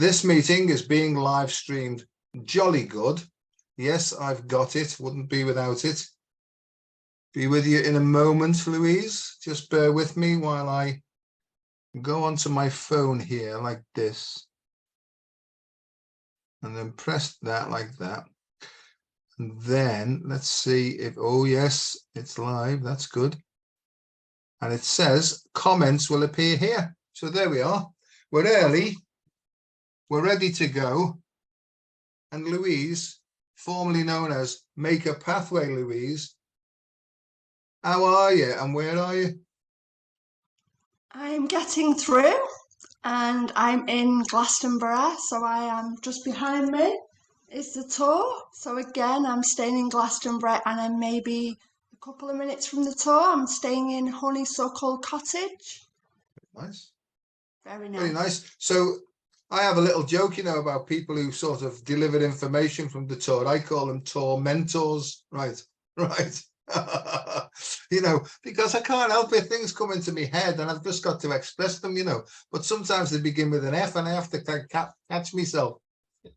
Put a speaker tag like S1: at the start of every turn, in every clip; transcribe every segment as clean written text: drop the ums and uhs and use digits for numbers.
S1: This meeting is being live streamed. Jolly good. Yes, I've got it. Wouldn't be without it. Be with you in a moment, Louise. Just bear with me while I go onto my phone here like this. And then press that like that. And then let's see if, oh yes, it's live. That's good. And it says comments will appear here. So there we are. We're early. We're ready to go. And Louise, formerly known as Make a Pathway Louise, how are you and where are you?
S2: I'm getting through and I'm in Glastonbury, so I am just behind me is the tour. So again, I'm staying in Glastonbury and I'm maybe a couple of minutes from the tour. I'm staying in Honeysuckle Cottage.
S1: Nice.
S2: Very nice.
S1: Very nice. So I have a little joke, you know, about people who sort of delivered information from the tour. I call them tour mentors. Right, right. You know, because I can't help it. Things come into my head and I've just got to express them, you know. But sometimes they begin with an F and I have to catch myself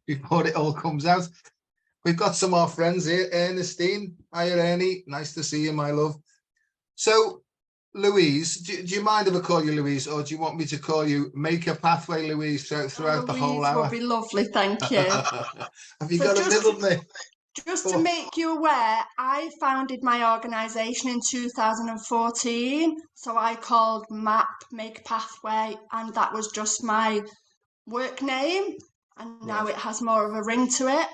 S1: before it all comes out. We've got some of our friends here. Ernestine. Hiya, Ernie. Nice to see you, my love. So, Louise, do you mind if I call you Louise, or do you want me to call you Make a Pathway Louise throughout the whole hour?
S2: Louise would be lovely, thank you.
S1: Have you got a middle name?
S2: Just to make you aware, I founded my organisation in 2014, so I called MAP, Make Pathway, and that was just my work name, and now it has more of a ring to it.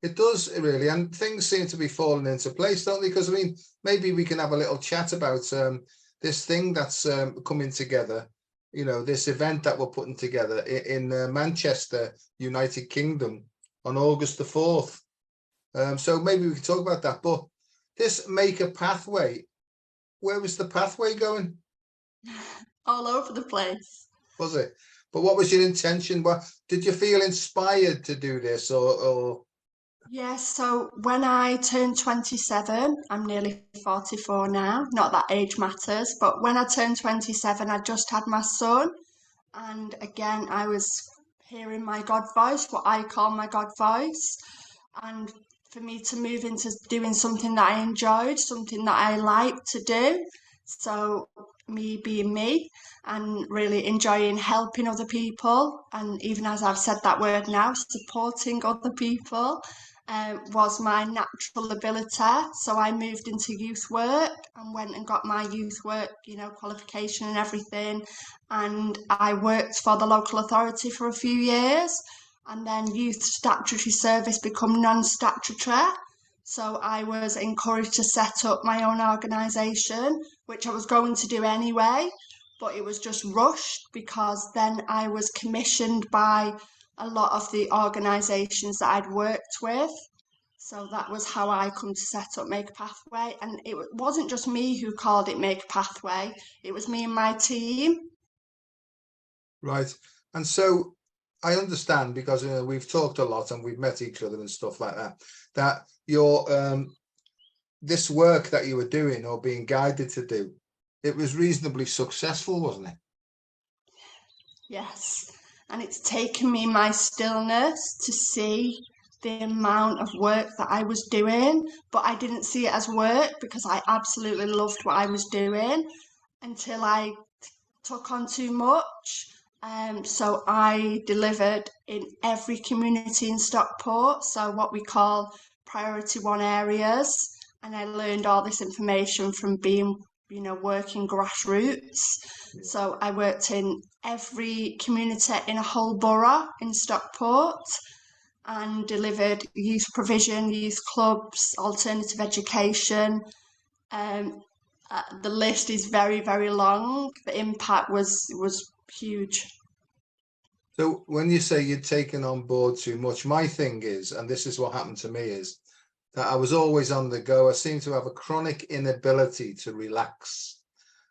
S1: It does, really, and things seem to be falling into place, don't they? Because, I mean, maybe we can have a little chat about this thing that's coming together, you know, this event that we're putting together in Manchester, United Kingdom, on August the 4th. So maybe we can talk about that. But this Make a Pathway, where was the pathway going?
S2: All over the place.
S1: Was it? But what was your intention? What did you feel inspired to do this, or?
S2: Yes, so when I turned 27, I'm nearly 44 now, not that age matters, but when I turned 27, I just had my son. And again, I was hearing my God voice, what I call my God voice. And for me to move into doing something that I enjoyed, something that I liked to do. So me being me and really enjoying helping other people. And even as I've said that word now, supporting other people. Was my natural ability. So I moved into youth work and went and got my youth work, you know, qualification and everything. And I worked for the local authority for a few years. And then youth statutory service become non-statutory. So I was encouraged to set up my own organisation, which I was going to do anyway, but it was just rushed because then I was commissioned by a lot of the organisations that I'd worked with. So that was how I come to set up Make a Pathway. And it wasn't just me who called it Make a Pathway, it was me and my team.
S1: Right. And so I understand, because we've talked a lot and we've met each other and stuff like that, that your this work that you were doing or being guided to do, it was reasonably successful, wasn't it?
S2: Yes. And it's taken me my stillness to see the amount of work that I was doing, but I didn't see it as work because I absolutely loved what I was doing until I took on too much. So I delivered in every community in Stockport, so what we call priority 1 areas, and I learned all this information from being, you know, working grassroots. So I worked in every community in a whole borough in Stockport and delivered youth provision, youth clubs, alternative education. The list is very, very long. The impact was huge.
S1: So when you say you'd taken on board too much, my thing is, and this is what happened to me, is that I was always on the go. I seemed to have a chronic inability to relax.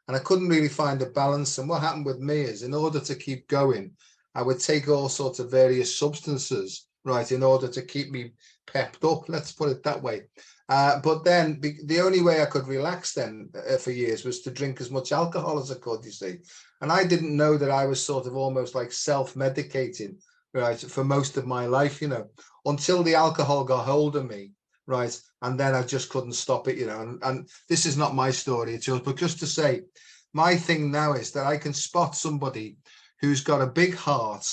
S1: And I couldn't really find a balance. And what happened with me is, in order to keep going, I would take all sorts of various substances right, in order to keep me pepped up, let's put it that way. But then the only way I could relax then for years was to drink as much alcohol as I could, you see. And I didn't know that I was sort of almost like self-medicating, right, for most of my life, until the alcohol got hold of me, right, and then I just couldn't stop it, and this is not my story, it's yours, but just to say, my thing now is that I can spot somebody who's got a big heart,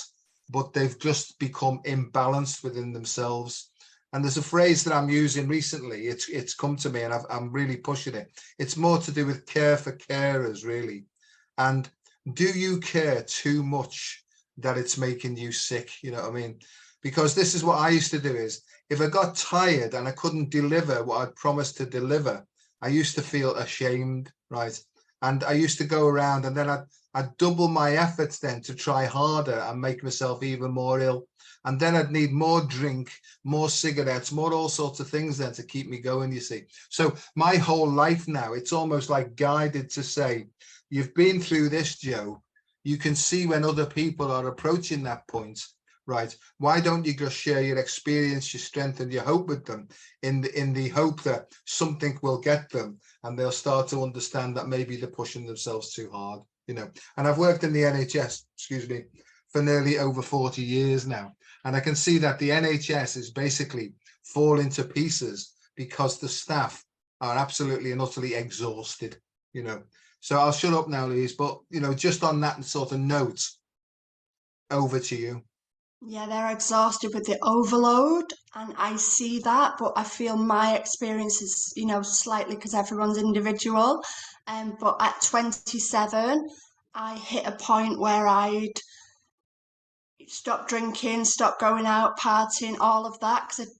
S1: but they've just become imbalanced within themselves. And there's a phrase that I'm using recently. It's come to me, and I'm really pushing it. It's more to do with care for carers, really. And do you care too much that it's making you sick? You know what I mean? Because this is what I used to do: is if I got tired and I couldn't deliver what I'd promised to deliver, I used to feel ashamed, right? And I used to go around, and then I'd double my efforts then to try harder and make myself even more ill. And then I'd need more drink, more cigarettes, more all sorts of things then to keep me going, you see. So my whole life now, it's almost like guided to say, you've been through this, Joe. You can see when other people are approaching that point, right? Why don't you just share your experience, your strength, and your hope with them in the hope that something will get them and they'll start to understand that maybe they're pushing themselves too hard, And I've worked in the NHS, for nearly over 40 years now. And I can see that the NHS is basically falling to pieces because the staff are absolutely and utterly exhausted, So I'll shut up now, Louise, but, just on that sort of note, over to you.
S2: Yeah, they're exhausted with the overload, and I see that, but I feel my experience is, slightly because everyone's individual. But at 27, I hit a point where I'd stopped drinking, stopped going out, partying, all of that, because I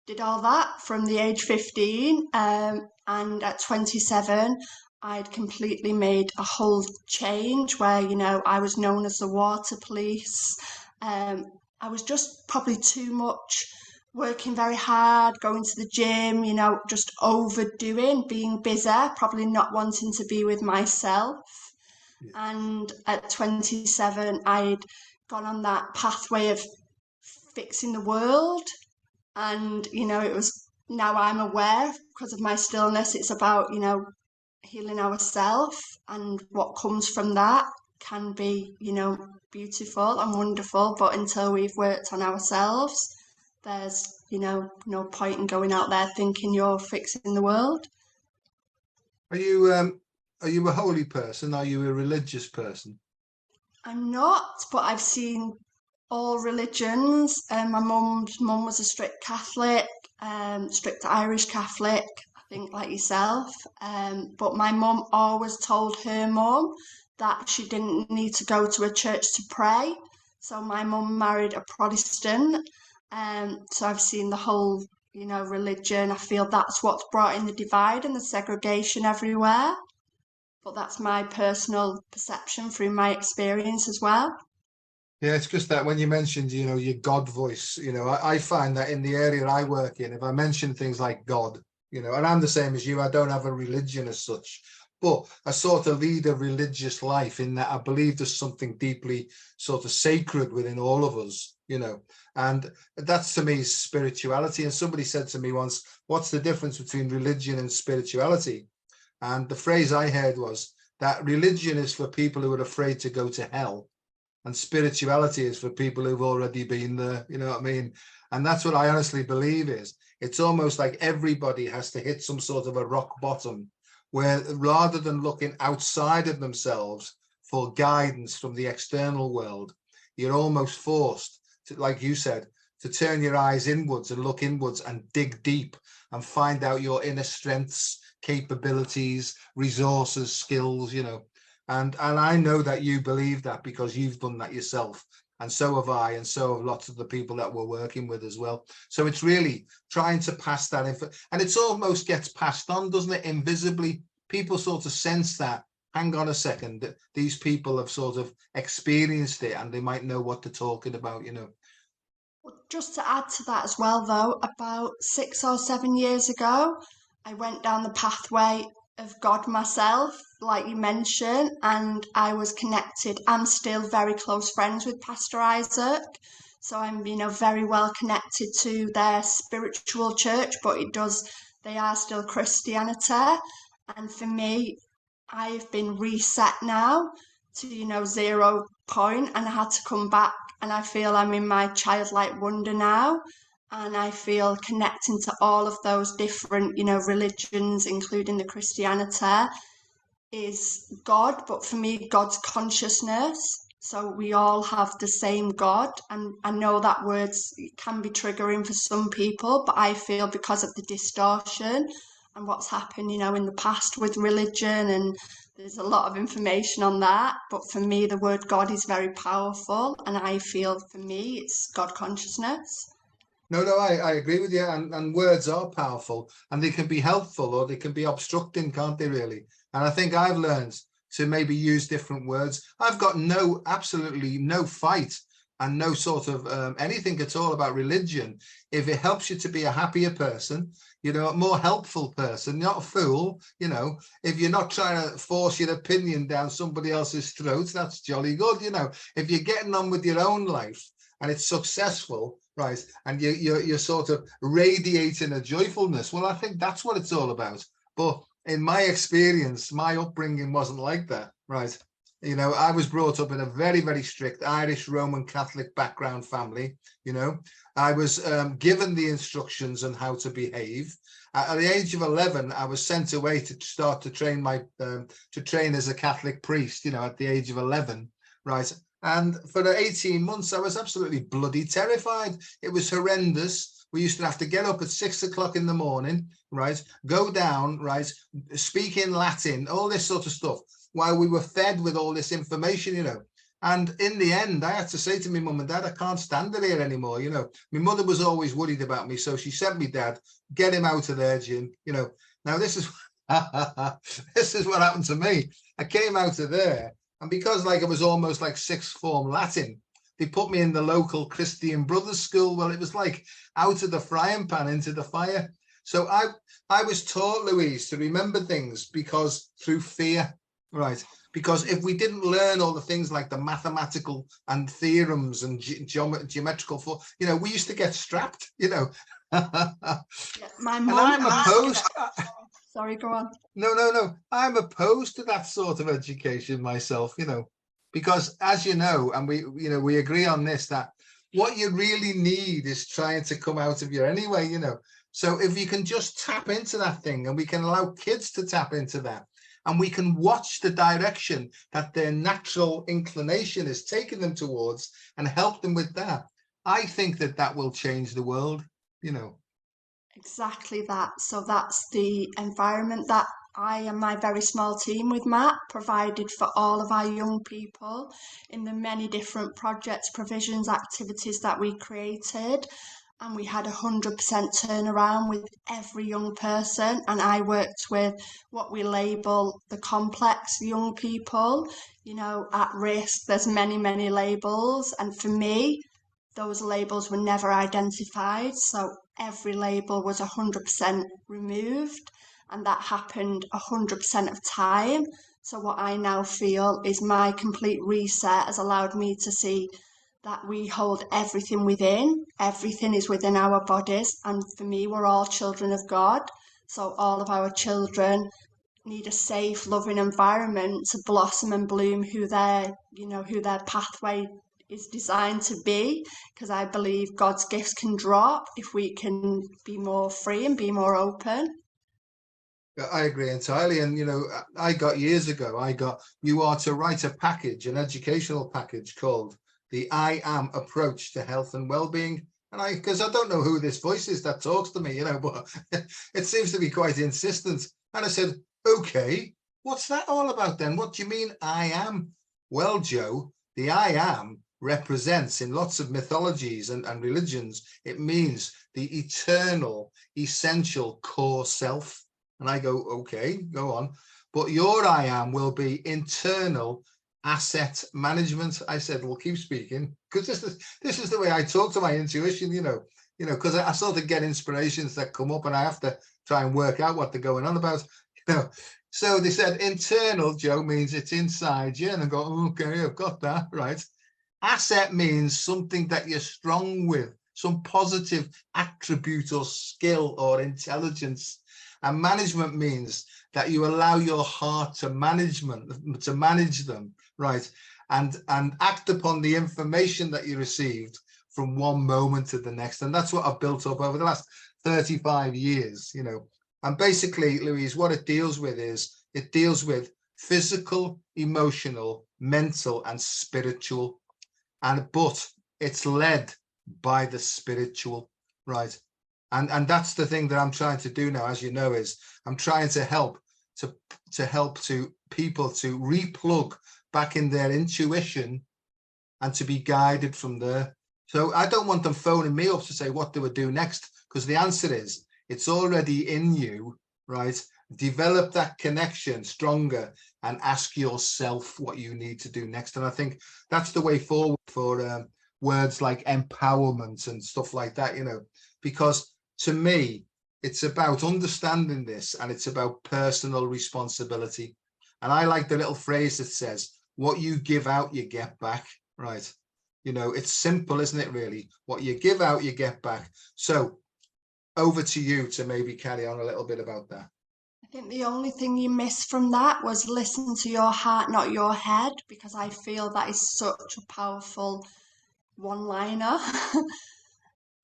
S2: did all that from the age 15. And at 27, I'd completely made a whole change where, I was known as the water police. I was just probably too much working very hard, going to the gym, just overdoing, being busy, probably not wanting to be with myself.
S1: Yeah.
S2: And at 27, I'd gone on that pathway of fixing the world. And, it was now I'm aware because of my stillness, it's about, healing ourselves, and what comes from that can be, beautiful and wonderful. But until we've worked on ourselves, there's, no point in going out there thinking you're fixing the world.
S1: Are you a holy person? Are you a religious person?
S2: I'm not, but I've seen all religions. My mum's mum was a strict Catholic, strict Irish Catholic, I think, like yourself. But my mum always told her mum that she didn't need to go to a church to pray. So my mum married a Protestant. So I've seen the whole, religion. I feel that's what's brought in the divide and the segregation everywhere. But that's my personal perception through my experience as well.
S1: Yeah, it's just that when you mentioned, your God voice, I find that in the area I work in, if I mention things like God, and I'm the same as you, I don't have a religion as such, but I sort of lead a religious life in that I believe there's something deeply sort of sacred within all of us, and that's to me spirituality. And somebody said to me once, what's the difference between religion and spirituality? And the phrase I heard was that religion is for people who are afraid to go to hell, and spirituality is for people who've already been there, you know what I mean? And that's what I honestly believe is it's almost like everybody has to hit some sort of a rock bottom where rather than looking outside of themselves for guidance from the external world, you're almost forced to, like you said, to turn your eyes inwards and look inwards and dig deep and find out your inner strengths, capabilities, resources, skills, and I know that you believe that because you've done that yourself, and so have I, and so have lots of the people that we're working with as well. So it's really trying to pass that info, and it's almost gets passed on, doesn't it, invisibly. People sort of sense that, hang on a second, that these people have sort of experienced it and they might know what they're talking about,
S2: Just to add to that as well, though, about 6 or 7 years ago, I went down the pathway of God myself, like you mentioned, and I was connected. I'm still very close friends with Pastor Isaac. So I'm, very well connected to their spiritual church, but they are still Christianity. And for me, I've been reset now to, 0 point, and I had to come back, and I feel I'm in my childlike wonder now. And I feel connecting to all of those different, religions, including the Christianity, is God, but for me, God's consciousness. So we all have the same God. And I know that words can be triggering for some people, but I feel because of the distortion and what's happened, in the past with religion, and there's a lot of information on that. But for me, the word God is very powerful. And I feel for me, it's God consciousness.
S1: No, I agree with you. And words are powerful, and they can be helpful or they can be obstructing, can't they, really? And I think I've learned to maybe use different words. I've got absolutely no fight and no sort of anything at all about religion. If it helps you to be a happier person, a more helpful person, not a fool, if you're not trying to force your opinion down somebody else's throat, that's jolly good. If you're getting on with your own life and it's successful, right, and you're sort of radiating a joyfulness, well, I think that's what it's all about. But in my experience, my upbringing wasn't like that, right? I was brought up in a very, very strict Irish Roman Catholic background family. I was given the instructions on how to behave. At the age of 11, I was sent away to start to train to train as a Catholic priest. At the age of 11, right? And for the 18 months, I was absolutely bloody terrified. It was horrendous. We used to have to get up at 6 o'clock in the morning, right? Go down, right? Speak in Latin, all this sort of stuff, while we were fed with all this information, And in the end, I had to say to my mum and dad, I can't stand it here anymore. My mother was always worried about me. So she sent me dad, get him out of there, Jim. Now this is, this is what happened to me. I came out of there. And because I was almost like sixth form Latin, they put me in the local Christian Brothers school. Well, it was like out of the frying pan into the fire. So I was taught, Louise, to remember things because through fear, right? Because if we didn't learn all the things like the mathematical and theorems and geometrical form, we used to get strapped,
S2: Yeah, my mum.
S1: And I'm opposed.
S2: Sorry, go on.
S1: No. I'm opposed to that sort of education myself, because as you know, and we agree on this, that what you really need is trying to come out of you anyway, So if you can just tap into that thing, and we can allow kids to tap into that, and we can watch the direction that their natural inclination is taking them towards and help them with that, I think that will change the world,
S2: Exactly that. So that's the environment that I and my very small team with Matt provided for all of our young people in the many different projects, provisions, activities that we created. And we had 100% turnaround with every young person. And I worked with what we label the complex young people, at risk. There's many, many labels. And for me, those labels were never identified. So every label was 100% removed, and that happened 100% of time. So what I now feel is my complete reset has allowed me to see that we hold everything within. Everything is within our bodies. And for me, we're all children of God. So all of our children need a safe, loving environment to blossom and bloom who their pathway is designed to be, because I believe God's gifts can drop if we can be more free and be more open.
S1: I agree entirely. And, I got years ago, you are to write a package, an educational package called the I Am Approach to Health and Wellbeing. And because I don't know who this voice is that talks to me, but it seems to be quite insistent. And I said, okay, what's that all about then? What do you mean I am? Well, Joe, the I am represents in lots of mythologies and religions, it means the eternal, essential core self. And I go, okay, go on. But your I am will be internal asset management. I said, well, keep speaking, because this is the way I talk to my intuition, because I sort of get inspirations that come up and I have to try and work out what they're going on about, So they said internal, Joe, means it's inside you. And I go, okay, I've got that, right. Asset means something that you're strong with, some positive attribute or skill or intelligence. And management means that you allow your heart to manage them, right? And act upon the information that you received from one moment to the next. And that's what I've built up over the last 35 years, you know. And basically, Louise, what it deals with is it deals with physical, emotional, mental, and spiritual. But it's led by the spiritual, right? And that's the thing that I'm trying to do now, as you know, is I'm trying to help people to replug back in their intuition and to be guided from there. So I don't want them phoning me up to say what they would do next, because the answer is it's already in you, right? Develop that connection stronger and ask yourself what you need to do next. And I think that's the way forward for words like empowerment and stuff like that, you know, because to me, it's about understanding this, and it's about personal responsibility. And I like the little phrase that says, what you give out, you get back, right? You know, it's simple, isn't it, really? What you give out, you get back. So over to you to maybe carry on a little bit about that.
S2: I think the only thing you missed from that was listen to your heart, not your head, because I feel that is such a powerful one-liner.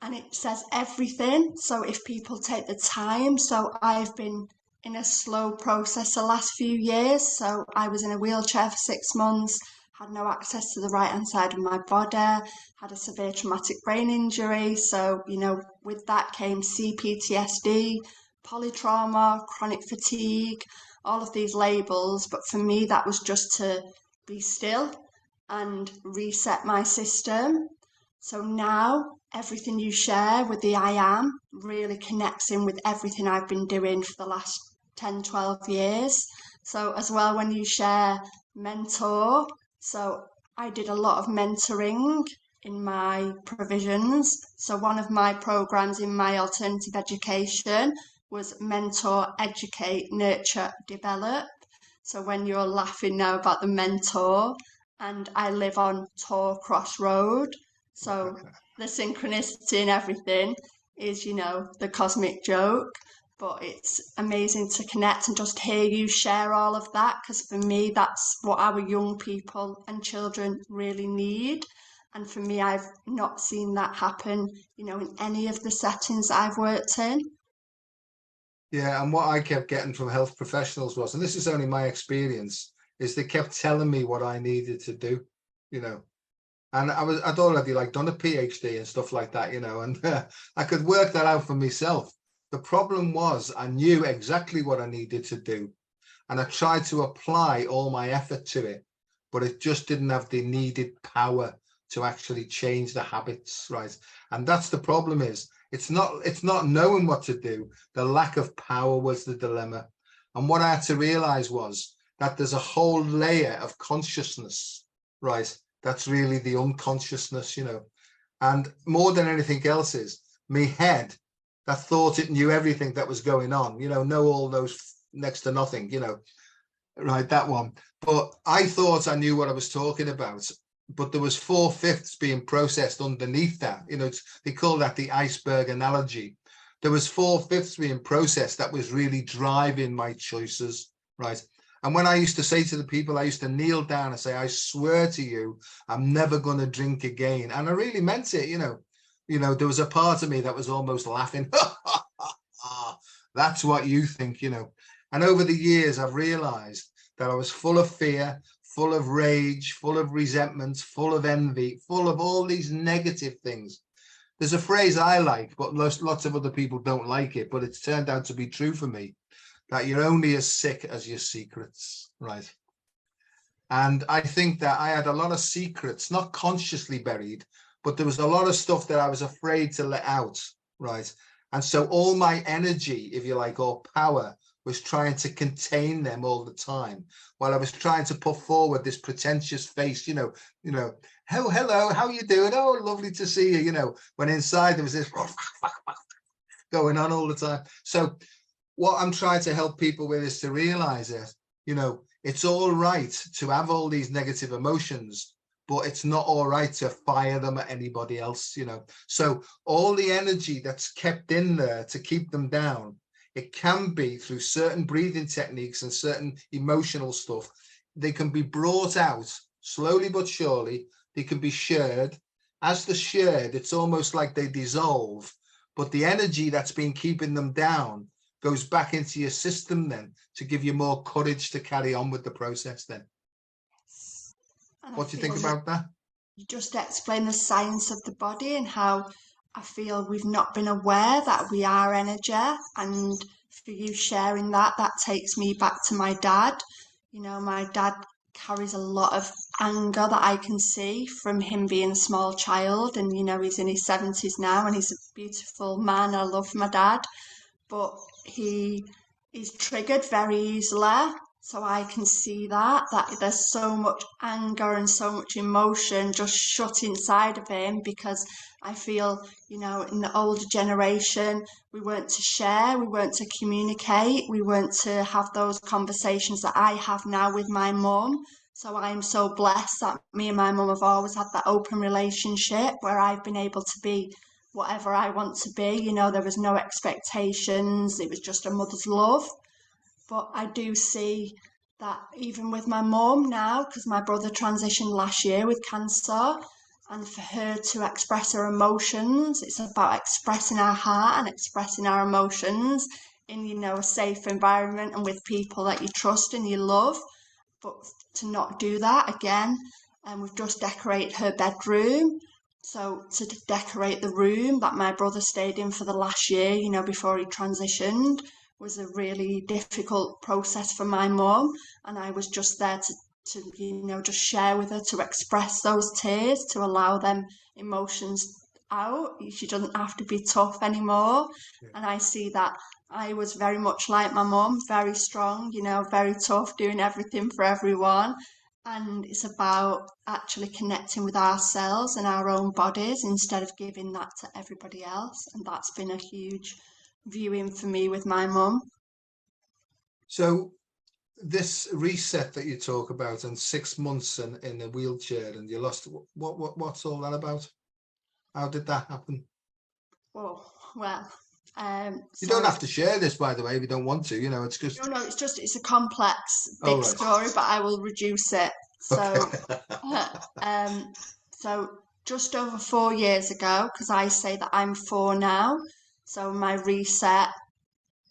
S2: And it says everything. So if people take the time, so I've been in a slow process the last few years. So I was in a wheelchair for 6 months, had no access to the right hand side of my body, had a severe traumatic brain injury. So, you know, with that came CPTSD, polytrauma, chronic fatigue, all of these labels. But for me, that was just to be still and reset my system. So now everything you share with the I am really connects in with everything I've been doing for the last 10, 12 years. So as well, when you share mentor, so I did a lot of mentoring in my provisions. So one of my programs in my alternative education was mentor, educate, nurture, develop. So when you're laughing now about the mentor, and I live on Tor Cross Road. So the synchronicity and everything is, you know, the cosmic joke. But it's amazing to connect and just hear you share all of that, because for me, that's what our young people and children really need. And for me, I've not seen that happen, you know, in any of the settings I've worked in.
S1: Yeah, and what I kept getting from health professionals was, and this is only my experience, is they kept telling me what I needed to do, you know. And I'd already like done a PhD and stuff like that, you know, and I could work that out for myself. The problem was I knew exactly what I needed to do, and I tried to apply all my effort to it, but it just didn't have the needed power to actually change the habits, right? And that's the problem. Is it's not knowing what to do. The lack of power was the dilemma. And what I had to realize was that there's a whole layer of consciousness, right? That's really the unconsciousness, you know. And more than anything else is me head that thought it knew everything that was going on, you know all those next to nothing, you know, right, that one. But I thought I knew what I was talking about, but there was 4/5 being processed underneath that, you know. They call that the iceberg analogy. There was 4/5 being processed that was really driving my choices, right? And when I used to say to the people, I used to kneel down and say, I swear to you, I'm never going to drink again. And I really meant it, you know. There was a part of me that was almost laughing. That's what you think, you know. And over the years, I've realized that I was full of fear, full of rage, full of resentment, full of envy, full of all these negative things. There's a phrase I like, but lots of other people don't like it, but it's turned out to be true for me, that you're only as sick as your secrets, right? And I think that I had a lot of secrets, not consciously buried, but there was a lot of stuff that I was afraid to let out, right? And so all my energy, if you like, or power, was trying to contain them all the time, while I was trying to put forward this pretentious face, you know, hello, how you doing? Oh, lovely to see you, you know, when inside there was this going on all the time. So what I'm trying to help people with is to realize that, you know, it's all right to have all these negative emotions, but it's not all right to fire them at anybody else, you know. So all the energy that's kept in there to keep them down, it can be through certain breathing techniques and certain emotional stuff. They can be brought out slowly but surely. They can be shared. As they're shared, it's almost like they dissolve, but the energy that's been keeping them down goes back into your system then to give you more courage to carry on with the process then.
S2: And I
S1: What do you think
S2: feel
S1: about that?
S2: you just explain the science of the body and how I feel we've not been aware that we are energy. And for you sharing that, that takes me back to my dad. You know, my dad carries a lot of anger that I can see from him being a small child. And, you know, he's in his 70s now and he's a beautiful man. I love my dad, but he is triggered very easily. So I can see that there's so much anger and so much emotion just shut inside of him, because I feel, you know, in the older generation, we weren't to share, we weren't to communicate, we weren't to have those conversations that I have now with my mum. So I'm so blessed that me and my mum have always had that open relationship where I've been able to be whatever I want to be. You know, there was no expectations, it was just a mother's love. But I do see that even with my mum now, because my brother transitioned last year with cancer, and for her to express her emotions, it's about expressing our heart and expressing our emotions in, you know, a safe environment and with people that you trust and you love. But to not do that again, and we've just decorated her bedroom. So to decorate the room that my brother stayed in for the last year, you know, before he transitioned, was a really difficult process for my mum. And I was just there to you know, just share with her, to express those tears, to allow them emotions out. She doesn't have to be tough anymore.
S1: Yeah.
S2: And I see that I was very much like my mum, very strong, you know, very tough, doing everything for everyone. And it's about actually connecting with ourselves and our own bodies instead of giving that to everybody else. And that's been a huge viewing for me with my mum.
S1: So this reset that you talk about, and 6 months in a wheelchair, and you lost, what's all that about? How did that happen?
S2: Oh, well,
S1: You don't
S2: so
S1: have to share this, by the way, if you don't want to. You know, it's just.
S2: no, it's a complex,
S1: Oh,
S2: big
S1: right.
S2: story, but I will reduce it.
S1: Okay.
S2: So, um, so just over 4 years ago, because I say that I'm 4 now, so my reset,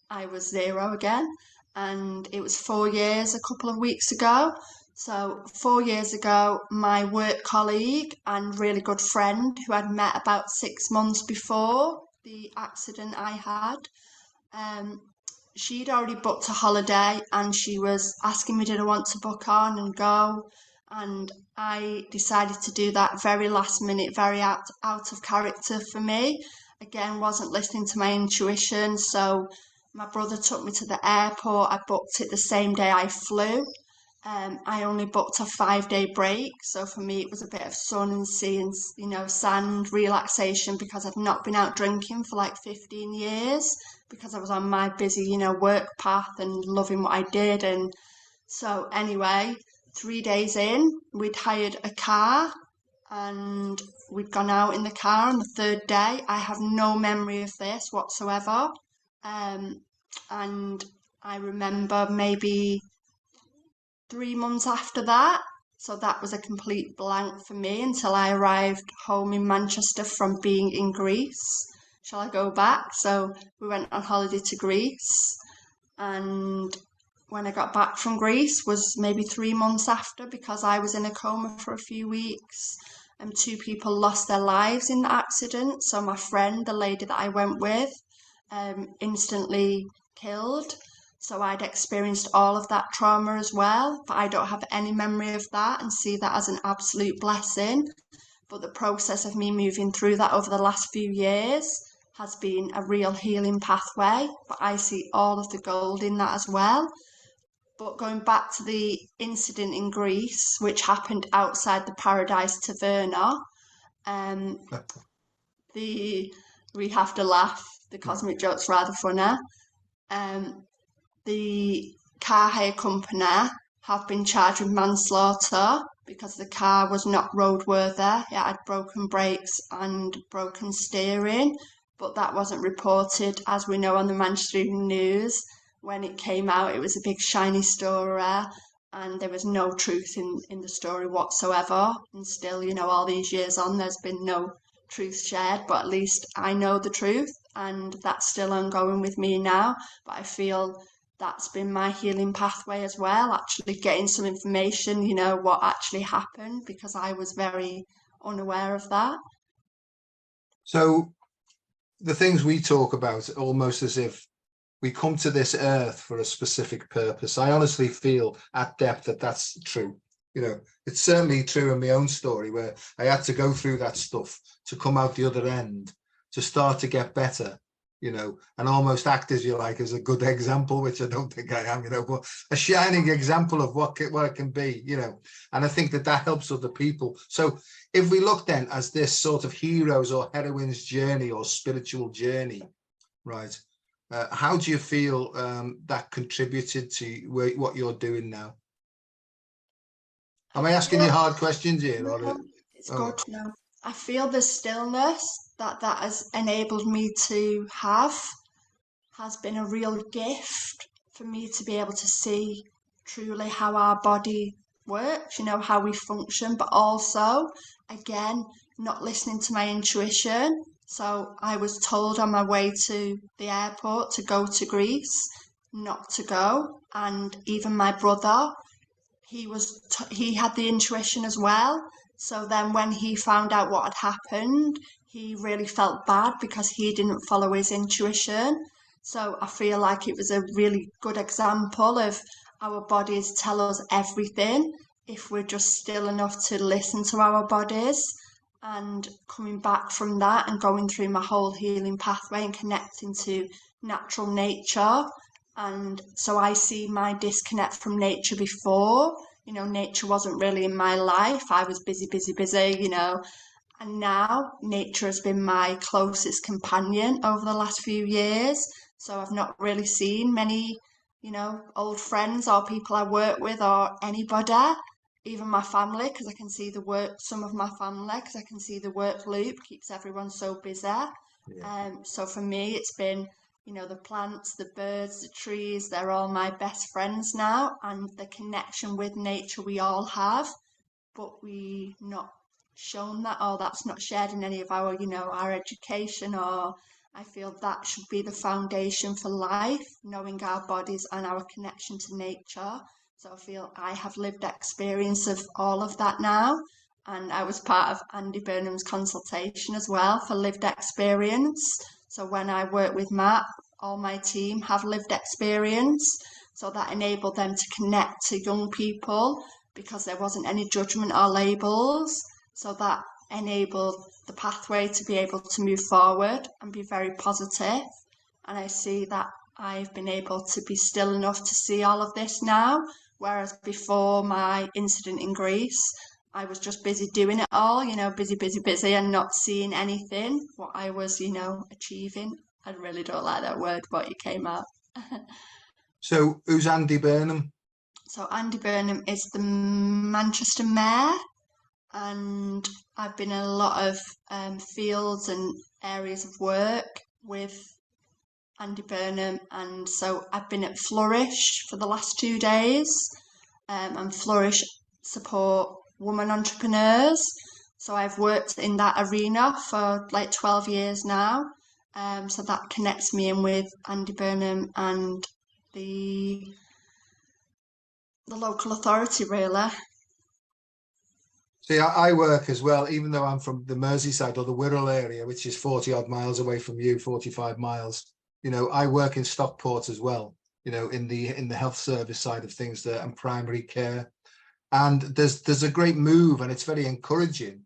S2: I was 0 again, and it was 4 years a couple of weeks ago. So 4 years ago, my work colleague and really good friend who I'd met about 6 months before the accident I had, um, she'd already booked a holiday and she was asking me did I want to book on and go. And I decided to do that very last minute, very out of character for me. Again, wasn't listening to my intuition. So my brother took me to the airport. I booked it the same day I flew. I only booked a 5-day break, so for me it was a bit of sun and sea and, you know, sand, relaxation, because I'd not been out drinking for like 15 years because I was on my busy, you know, work path and loving what I did. And so anyway, 3 days in, we'd hired a car and we'd gone out in the car on the third day. I have no memory of this whatsoever. Um, and I remember maybe 3 months after that. So that was a complete blank for me until I arrived home in Manchester from being in Greece. Shall I go back? So we went on holiday to Greece, and when I got back from Greece was maybe 3 months after, because I was in a coma for a few weeks and 2 people lost their lives in the accident. So my friend, the lady that I went with, instantly killed. So I'd experienced all of that trauma as well, but I don't have any memory of that and see that as an absolute blessing. But the process of me moving through that over the last few years has been a real healing pathway, but I see all of the gold in that as well. But going back to the incident in Greece, which happened outside the Paradise Taverna, um, we have to laugh. The cosmic joke's rather funny. The car hire company have been charged with manslaughter because the car was not roadworthy. It had broken brakes and broken steering, but that wasn't reported, as we know on the Manchester Evening News. When it came out, it was a big shiny story, and there was no truth in the story whatsoever. And still, all these years on, there's been no truth shared, but at least I know the truth, and that's still ongoing with me now. But I feel that's been my healing pathway as well, actually getting some information, what actually happened, because I was very unaware of that.
S1: So the things we talk about, almost as if we come to this earth for a specific purpose. I honestly feel at depth that that's true. It's certainly true in my own story, where I had to go through that stuff to come out the other end, to start to get better, and almost act, as you like, as a good example, which I don't think I am, but a shining example of what it can be, and I think that helps other people. So if we look then as this sort of hero's or heroine's journey or spiritual journey, right? How do you feel that contributed to what you're doing now? Am I asking you hard questions here?
S2: No, it's good. No, I feel the stillness that has enabled me to have has been a real gift for me to be able to see truly how our body works, how we function, but also, again, not listening to my intuition. So I was told on my way to the airport to go to Greece, not to go. And even my brother, he had the intuition as well. So then when he found out what had happened, he really felt bad because he didn't follow his intuition. So I feel like it was a really good example of our bodies tell us everything if we're just still enough to listen to our bodies. And coming back from that and going through my whole healing pathway and connecting to natural nature. And so I see my disconnect from nature before. Nature wasn't really in my life. I was busy, and now nature has been my closest companion over the last few years. So I've not really seen many, old friends or people I work with or anybody, even my family, because I can see some of my family, because I can see the work loop keeps everyone so busy.
S1: Yeah.
S2: So for me, it's been, the plants, the birds, the trees, they're all my best friends now, and the connection with nature we all have, but we not shown that, or that's not shared in any of our, our education, or I feel that should be the foundation for life, knowing our bodies and our connection to nature. So I feel I have lived experience of all of that now. And I was part of Andy Burnham's consultation as well for lived experience. So when I work with Matt, all my team have lived experience. So that enabled them to connect to young people because there wasn't any judgment or labels. So that enabled the pathway to be able to move forward and be very positive. And I see that I've been able to be still enough to see all of this now, whereas before my incident in Greece, I was just busy doing it all, busy, and not seeing anything, what I was, achieving. I really don't like that word, but it came out.
S1: So who's Andy Burnham?
S2: So Andy Burnham is the Manchester mayor, and I've been in a lot of fields and areas of work with Andy Burnham, and so I've been at Flourish for the last 2 days, and Flourish support women entrepreneurs. So I've worked in that arena for like 12 years now. So that connects me in with Andy Burnham and the local authority, really.
S1: See, I work as well, even though I'm from the Merseyside or the Wirral area, which is 40 odd miles away from you, 45 miles. I work in Stockport as well, in the health service side of things there and primary care. And there's a great move, and it's very encouraging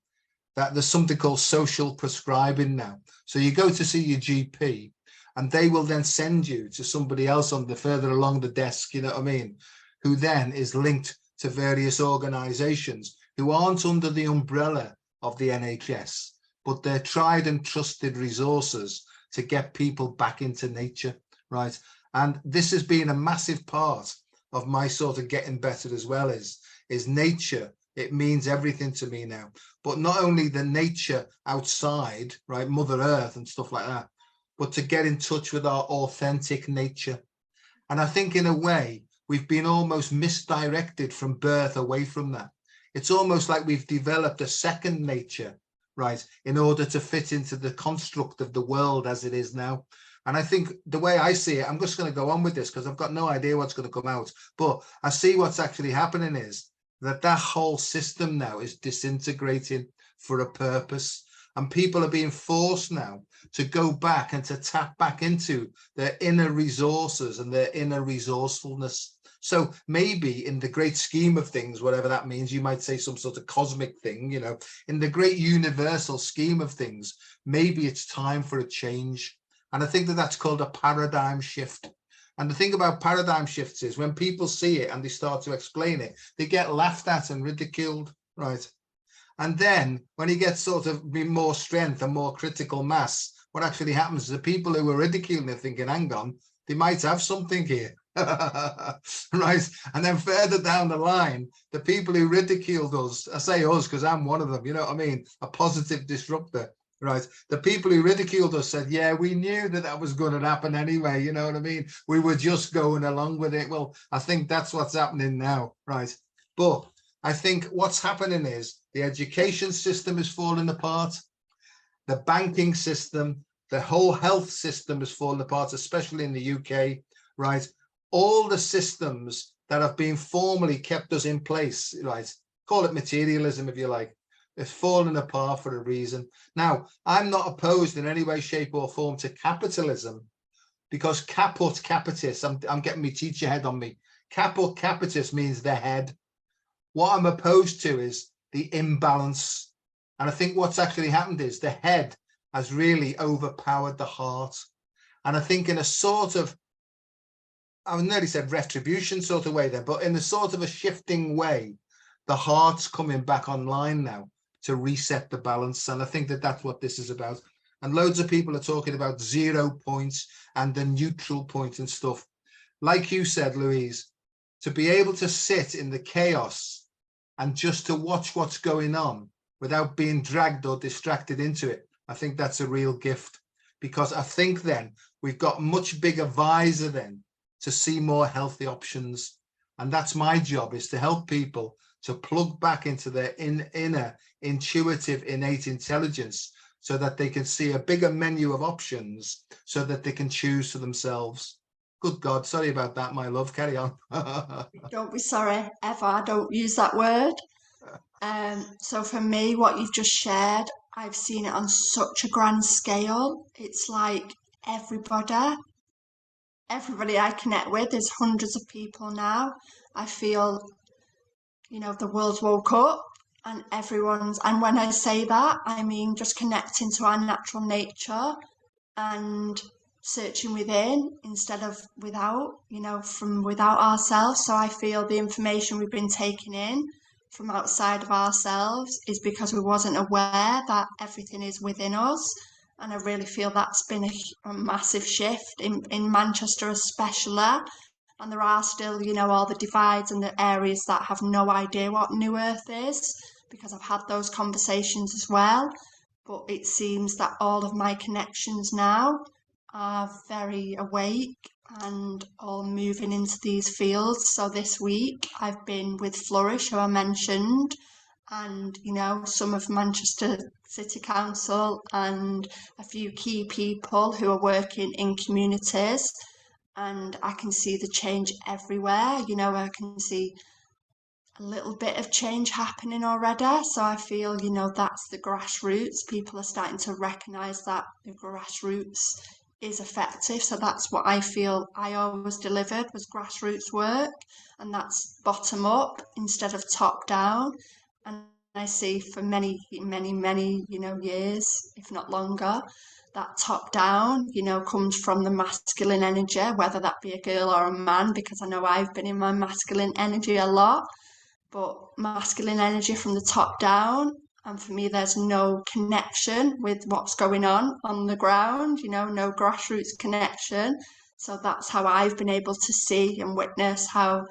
S1: that there's something called social prescribing now. So you go to see your GP and they will then send you to somebody else on the further along the desk, who then is linked to various organizations who aren't under the umbrella of the NHS, but they're tried and trusted resources to get people back into nature, right? And this has been a massive part of my sort of getting better as well, is nature It means everything to me now. But not only the nature outside, right, Mother Earth and stuff like that, but to get in touch with our authentic nature. And I think in a way, we've been almost misdirected from birth away from that. It's almost like we've developed a second nature, right, in order to fit into the construct of the world as it is now. And I think the way I see it, I'm just going to go on with this because I've got no idea what's going to come out. But I see what's actually happening is that whole system now is disintegrating for a purpose. And people are being forced now to go back and to tap back into their inner resources and their inner resourcefulness. So maybe in the great scheme of things, whatever that means, you might say some sort of cosmic thing, you know, in the great universal scheme of things, maybe it's time for a change. And I think that that's called a paradigm shift. And the thing about paradigm shifts is when people see it and they start to explain it, they get laughed at and ridiculed, right? And then when you get sort of more strength and more critical mass, what actually happens is the people who are ridiculing it thinking, hang on, they might have something here. Right. And then further down the line, the people who ridiculed us, I say us because I'm one of them, you know what I mean? A positive disruptor. Right. The people who ridiculed us said, yeah, we knew that was going to happen anyway. You know what I mean? We were just going along with it. Well, I think that's what's happening now. Right. But I think what's happening is the education system is falling apart. The banking system, the whole health system is falling apart, especially in the UK. Right. All the systems that have been formally kept us in place. Right. Call it materialism, if you like. It's fallen apart for a reason. Now, I'm not opposed in any way, shape or form to capitalism because caput capitis, I'm getting my teacher head on me. Caput capitis means the head. What I'm opposed to is the imbalance. And I think what's actually happened is the head has really overpowered the heart. And I think in a sort of, I nearly said retribution sort of way there, but in a sort of a shifting way, the heart's coming back online now to reset the balance. And I think that that's what this is about. And loads of people are talking about 0 points and the neutral point and stuff. Like you said, Louise, to be able to sit in the chaos and just to watch what's going on without being dragged or distracted into it, I think that's a real gift. Because I think then we've got much bigger visor then to see more healthy options. And that's my job, is to help people to plug back into their inner intuitive innate intelligence so that they can see a bigger menu of options so that they can choose for themselves. Good God, sorry about that, my love. Carry on.
S2: Don't be sorry, ever. I don't use that word. So for me, what you've just shared, I've seen it on such a grand scale. It's like everybody I connect with, there's hundreds of people now. I feel, you know, the world's woke up and and when I say that, I mean just connecting to our natural nature and searching within instead of without, you know, from without ourselves. So I feel the information we've been taking in from outside of ourselves is because we wasn't aware that everything is within us. And I really feel that's been a massive shift in Manchester especially. And there are still, you know, all the divides and the areas that have no idea what New Earth is, because I've had those conversations as well. But it seems that all of my connections now are very awake and all moving into these fields. So this week I've been with Flourish, who I mentioned, and, you know, some of Manchester City Council and a few key people who are working in communities. And I can see the change everywhere. You know, I can see a little bit of change happening already. So I feel, you know, that's the grassroots. People are starting to recognise that the grassroots is effective. So that's what I feel I always delivered, was grassroots work. And that's bottom up instead of top down. And I see for many, many, you know, years, if not longer, that top down, you know, comes from the masculine energy, whether that be a girl or a man, because I know I've been in my masculine energy a lot, but masculine energy from the top down. And for me, there's no connection with what's going on the ground, you know, no grassroots connection. So that's how I've been able to see and witness how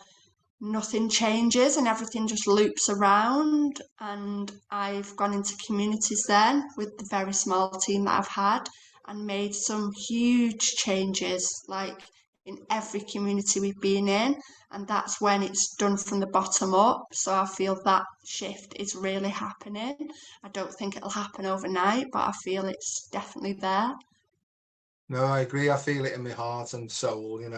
S2: nothing changes and everything just loops around. And I've gone into communities then with the very small team that I've had and made some huge changes, like in every community we've been in. And that's when it's done from the bottom up. So I feel that shift is really happening. I don't think it'll happen overnight, but I feel it's definitely there.
S1: No, I agree. I feel it in my heart and soul, and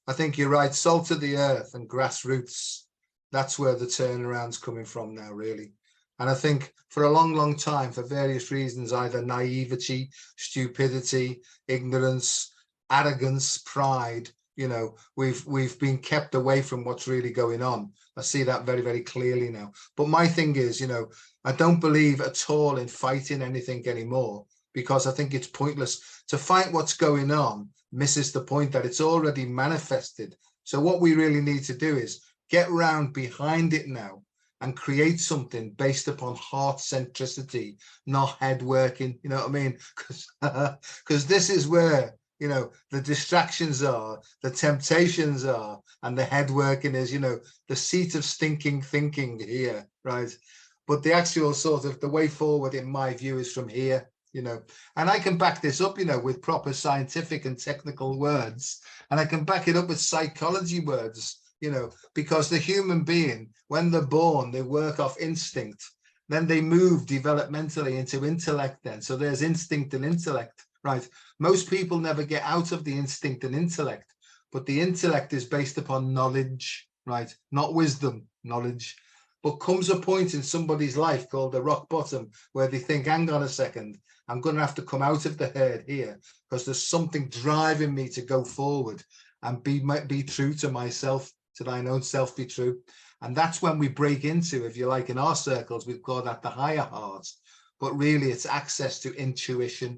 S1: I think you're right. Salt of the earth and grassroots, that's where the turnaround's coming from now, really. And I think for a long, long time, for various reasons, either naivety, stupidity, ignorance, arrogance, pride, we've been kept away from what's really going on. I see that very, very clearly now. But my thing is, I don't believe at all in fighting anything anymore, because I think it's pointless to fight what's going on. Misses the point that it's already manifested. So what we really need to do is get round behind it now and create something based upon heart centricity, not head working. You know what I mean? Because this is where the distractions are, the temptations are, and the head working is the seat of stinking thinking here, right? But the actual sort of the way forward, in my view, is from here. And I can back this up, with proper scientific and technical words, and I can back it up with psychology words, because the human being, when they're born, they work off instinct, then they move developmentally into intellect then. So there's instinct and intellect, right? Most people never get out of the instinct and intellect, but the intellect is based upon knowledge, right? Not wisdom, knowledge. But comes a point in somebody's life called the rock bottom where they think, hang on a second, I'm going to have to come out of the herd here because there's something driving me to go forward and be true to myself, to thine own self be true. And that's when we break into, if you like, in our circles, we call that the higher heart. But really, it's access to intuition.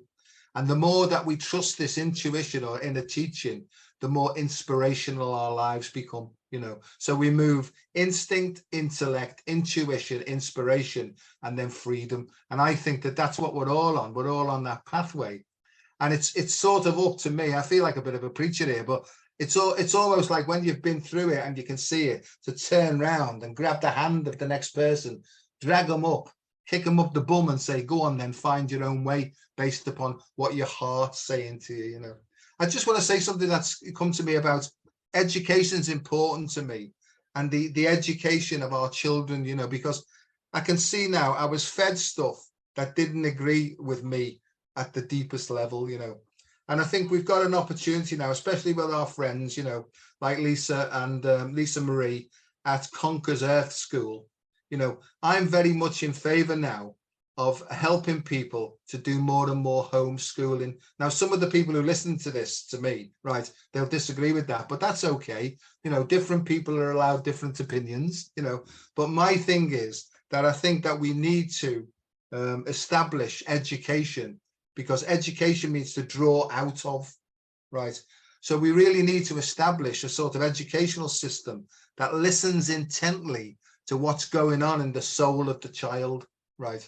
S1: And the more that we trust this intuition or inner teaching, the more inspirational our lives become. So we move instinct, intellect, intuition, inspiration, and then freedom. And I think that that's what we're all on. We're all on that pathway. And it's sort of up to me. I feel like a bit of a preacher here, but it's almost like when you've been through it and you can see it, to turn around and grab the hand of the next person, drag them up, kick them up the bum and say, go on then, find your own way based upon what your heart's saying to you. I just want to say something that's come to me about education is important to me, and the education of our children, because I can see now I was fed stuff that didn't agree with me at the deepest level, and I think we've got an opportunity now, especially with our friends, like Lisa and Lisa Marie at Conquers Earth School. I'm very much in favor now of helping people to do more and more homeschooling. Now, some of the people who listen to this, to me, right, they'll disagree with that, but that's okay. Different people are allowed different opinions, but my thing is that I think that we need to establish education, because education means to draw out of, right? So we really need to establish a sort of educational system that listens intently to what's going on in the soul of the child, right?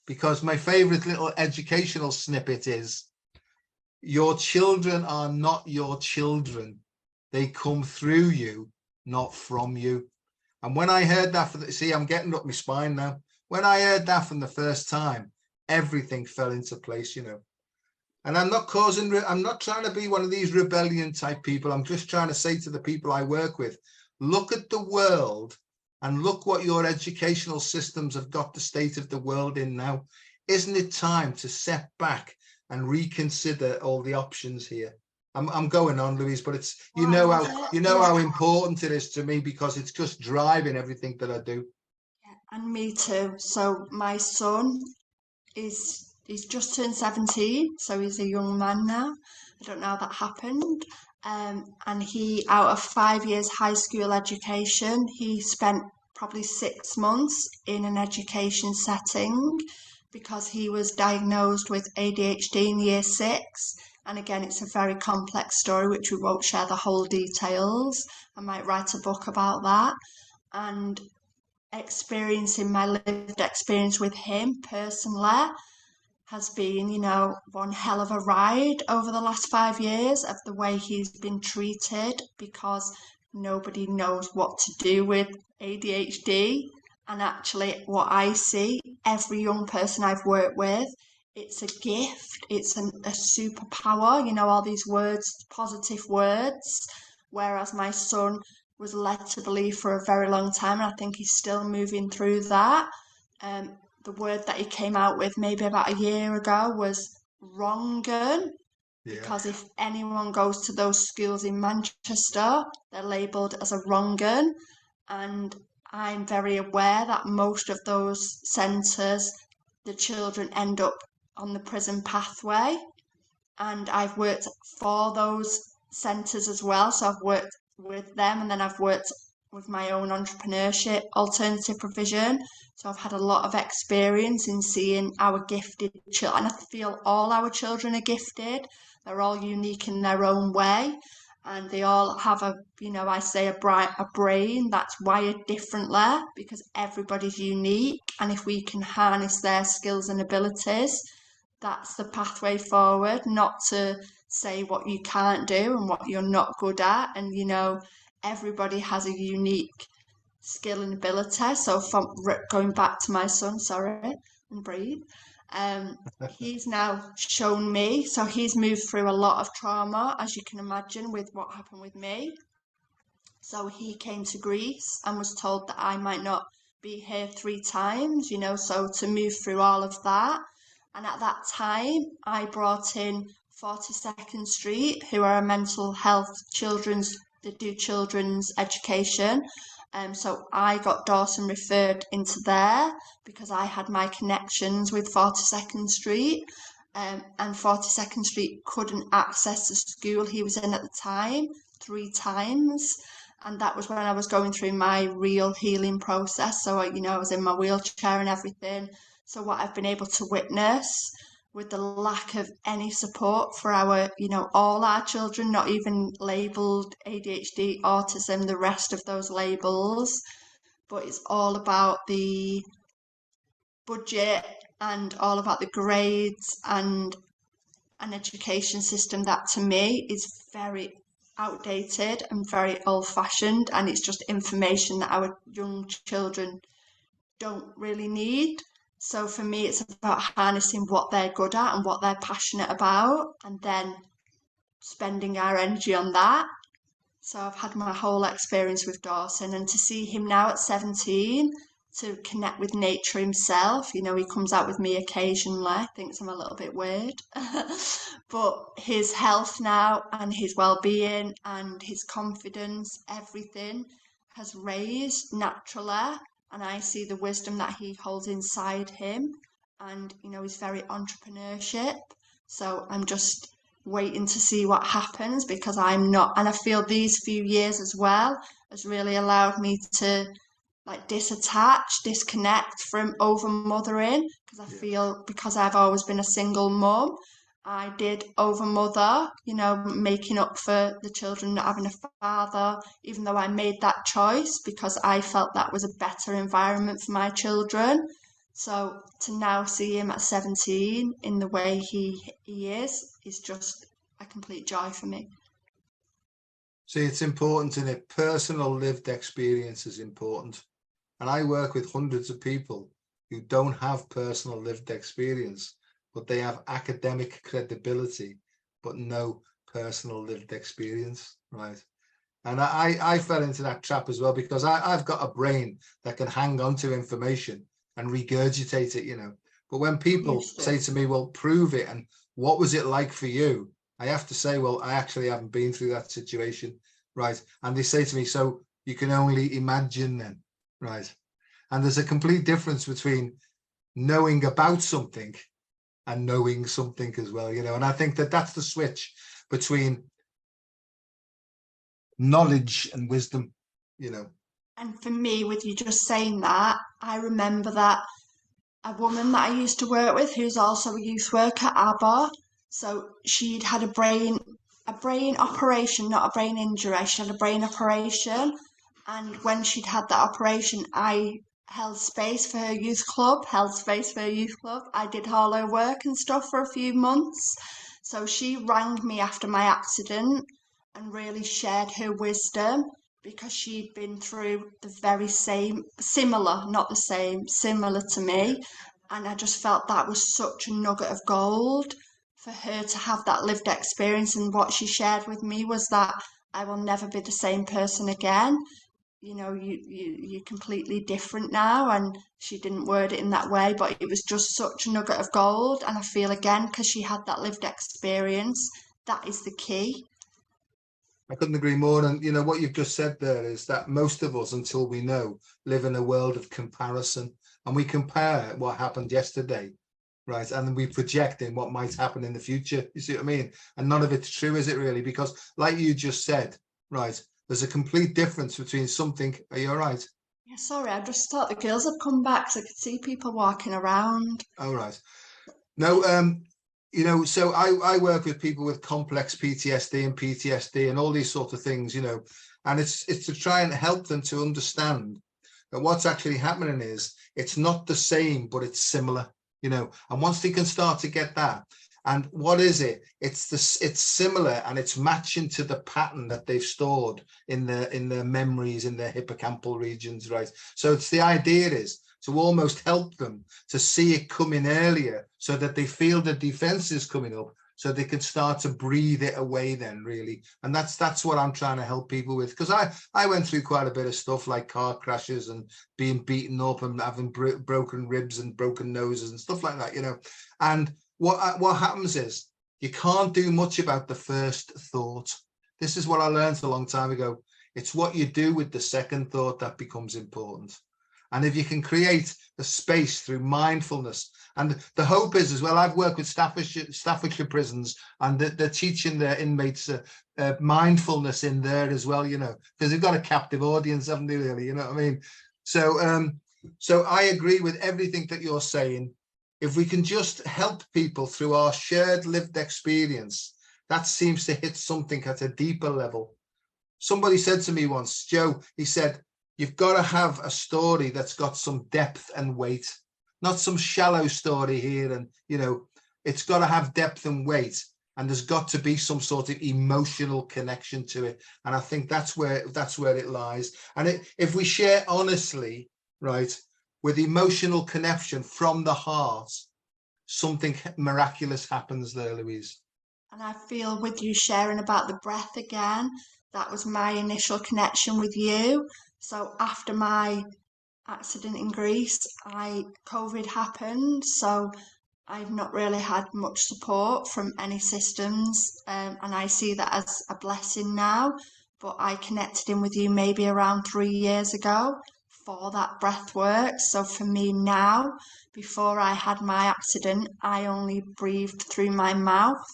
S1: Because my favorite little educational snippet is, your children are not your children. They come through you, not from you. And when I heard that, I'm getting up my spine now. When I heard that from the first time, everything fell into place, And I'm not trying to be one of these rebellion type people. I'm just trying to say to the people I work with, look at the world and look what your educational systems have got the state of the world in now. Isn't it time to step back and reconsider all the options here? I'm going on, Louise, but it's how important it is to me, because it's just driving everything that I do.
S2: Yeah, and me too. So my son he's just turned 17, so he's a young man now. I don't know how that happened. And he, out of 5 years high school education, he spent probably 6 months in an education setting because he was diagnosed with ADHD in year 6. And again, it's a very complex story, which we won't share the whole details. I might write a book about that. And experiencing my lived experience with him personally has been, one hell of a ride over the last 5 years of the way he's been treated, because nobody knows what to do with ADHD. And actually, what I see, every young person I've worked with, it's a gift, it's a superpower, all these words, positive words. Whereas my son was led to believe for a very long time, and I think he's still moving through that. Um, the word that he came out with maybe about a year ago was wrongen,
S1: Yeah.
S2: because if anyone goes to those schools in Manchester, they're labelled as a wrongen. And I'm very aware that most of those centres, the children end up on the prison pathway. And I've worked for those centres as well. So I've worked with them, and then I've worked with my own entrepreneurship, alternative provision. So I've had a lot of experience in seeing our gifted children. And I feel all our children are gifted. They're all unique in their own way. And they all have I say a brain that's wired differently, because everybody's unique. And if we can harness their skills and abilities, that's the pathway forward, not to say what you can't do and what you're not good at. And, everybody has a unique skill and ability. So, from going back to my son, sorry, and breathe. He's now shown me, so he's moved through a lot of trauma, as you can imagine, with what happened with me. So he came to Greece and was told that I might not be here 3 times, so to move through all of that. And at that time, I brought in 42nd Street, who are a mental health they do children's education. So I got Dawson referred into there because I had my connections with 42nd Street. And 42nd Street couldn't access the school he was in at the time 3 times. And that was when I was going through my real healing process. So, I was in my wheelchair and everything. So what I've been able to witness with the lack of any support for all our children, not even labelled ADHD, autism, the rest of those labels, but it's all about the budget and all about the grades and an education system that to me is very outdated and very old fashioned, and it's just information that our young children don't really need. So for me, it's about harnessing what they're good at and what they're passionate about, and then spending our energy on that. So I've had my whole experience with Dawson, and to see him now at 17 to connect with nature himself. He comes out with me occasionally, thinks I'm a little bit weird. But his health now and his well-being and his confidence, everything has raised naturally. And I see the wisdom that he holds inside him. And, he's very entrepreneurship. So I'm just waiting to see what happens, because I'm not, and I feel these few years as well has really allowed me to disconnect from over mothering, because I feel, because I've always been a single mum, I did over mother, making up for the children not having a father, even though I made that choice because I felt that was a better environment for my children. So to now see him at 17 in the way he is just a complete joy for me.
S1: See, it's important, and it personal lived experience is important. And I work with hundreds of people who don't have personal lived experience, but they have academic credibility, but no personal lived experience, right? And I fell into that trap as well, because I've got a brain that can hang on to information and regurgitate it, But when people say to me, well, prove it, and what was it like for you? I have to say, well, I actually haven't been through that situation, right? And they say to me, so you can only imagine then, right? And there's a complete difference between knowing about something and knowing something as well, and I think that that's the switch between knowledge and wisdom,
S2: And for me, with you just saying that, I remember that a woman that I used to work with, who's also a youth worker, ABBA, so she'd had a brain operation, not a brain injury. She had a brain operation, and when she'd had that operation, I held space for her youth club, I did all her work and stuff for a few months. So she rang me after my accident and really shared her wisdom. because she'd been through the very same, similar, not the same, similar to me. And I just felt that was such a nugget of gold for her to have that lived experience. And what she shared with me was that I will never be the same person again. You know, you're completely different now. And she didn't word it in that way, but it was just such a nugget of gold. And I feel again, because she had that lived experience, that is the key.
S1: I couldn't agree more. And you know what you've just said there is that most of us, until we know, live in a world of comparison, and we compare what happened yesterday, right? And then we project in what might happen in the future. You see what I mean? And none of it's true, is it really? Because like you just said, right, there's a complete difference between something. Are you all right?
S2: Yeah, sorry, I just thought the girls had come back so I could see people walking around.
S1: All right. No, you know, so I work with people with complex PTSD and PTSD and all these sort of things, you know, and it's to try and help them to understand that what's actually happening is it's not the same, but it's similar, you know. And once they can start to get that, and what is it? It's similar and it's matching to the pattern that they've stored in their memories, in their hippocampal regions, right? So it's the idea is to almost help them to see it coming earlier so that they feel the defenses coming up so they can start to breathe it away then, really. And that's what I'm trying to help people with, because I went through quite a bit of stuff like car crashes and being beaten up and having broken ribs and broken noses and stuff like that, you know. And what happens is you can't do much about the first thought. This is what I learned a long time ago. It's what you do with the second thought that becomes important. And if you can create a space through mindfulness, and the hope is as well, I've worked with Staffordshire prisons, and they're teaching their inmates mindfulness in there as well, you know, because they've got a captive audience, haven't they, really? You know what I mean? So I agree with everything that you're saying. If we can just help people through our shared lived experience, that seems to hit something at a deeper level. Somebody said to me once, Joe, he said, you've got to have a story that's got some depth and weight, not some shallow story here. And, you know, it's got to have depth and weight. And there's got to be some sort of emotional connection to it. And I think that's where it lies. And if we share honestly, right, with emotional connection from the heart, something miraculous happens there, Louise.
S2: And I feel with you sharing about the breath again, that was my initial connection with you. So after my accident in Greece, COVID happened. So I've not really had much support from any systems, and I see that as a blessing now. But I connected in with you maybe around 3 years ago for that breath work. So for me now, before I had my accident, I only breathed through my mouth.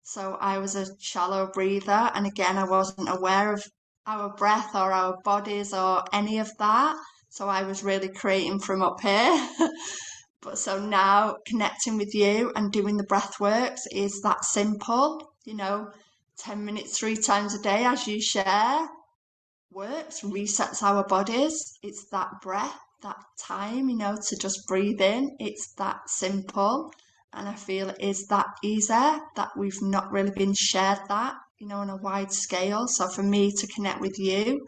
S2: So I was a shallow breather. And again, I wasn't aware of our breath or our bodies or any of that. So I was really creating from up here. But so now connecting with you and doing the breath works is that simple, you know, 10 minutes 3 times a day, as you share, works, resets our bodies. It's that breath, that time, you know, to just breathe in. It's that simple. And I feel it is that easy that we've not really been shared that, you know, on a wide scale. So for me to connect with you,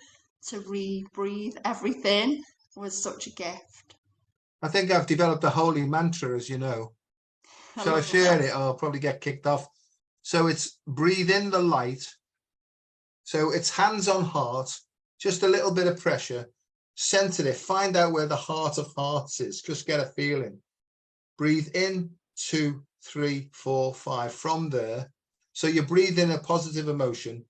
S2: to re-breathe everything was such a gift.
S1: I think I've developed a holy mantra, as you know.
S2: I
S1: Shall I
S2: love
S1: share
S2: that.
S1: it? Or I'll probably get kicked off. So it's breathe in the light. So it's hands on heart, just a little bit of pressure, center it, find out where the heart of hearts is, just get a feeling. Breathe in, 2, 3, 4, 5 from there. So you breathe in a positive emotion,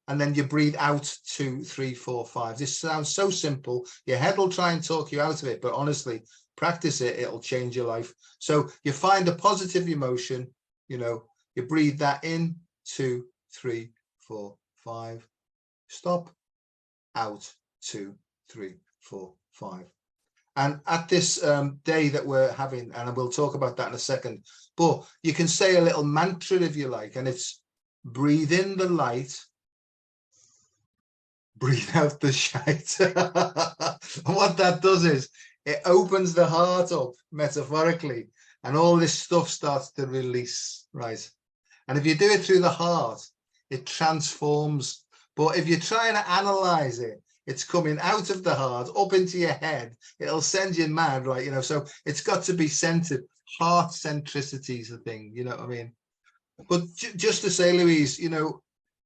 S1: and then you breathe out 2, 3, 4, 5. This sounds so simple. Your head will try and talk you out of it, but honestly, practice it, it'll change your life. So you find a positive emotion, you know, you breathe that in, 2, 3, 4, 5. Stop, out, 2, 3, 4, 5. And at this day that we're having, and we'll talk about that in a second, but you can say a little mantra if you like, and it's breathe in the light, breathe out the shite. And what that does is it opens the heart up metaphorically, and all this stuff starts to release, right? And if you do it through the heart, it transforms. But if you're trying to analyze it, it's coming out of the heart, up into your head. It'll send you mad, right? You know, so it's got to be centered. Heart centricity is the thing, you know what I mean? But just to say, Louise, you know,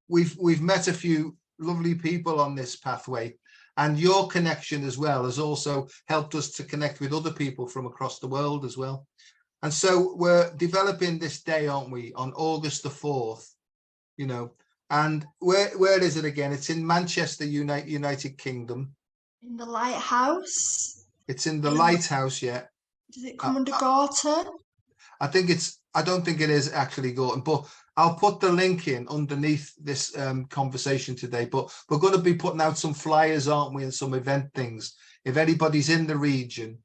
S1: we've met a few lovely people on this pathway, and your connection as well has also helped us to connect with other people from across the world as well. And so we're developing this day, aren't we, on August the 4th, you know, and where is it again? It's in Manchester, United Kingdom.
S2: In the lighthouse.
S1: It's in the lighthouse, yeah.
S2: Does it come under Gorton?
S1: I don't think it is actually Gorton, but I'll put the link in underneath this conversation today. But we're going to be putting out some flyers, aren't we, and some event things if anybody's in the region.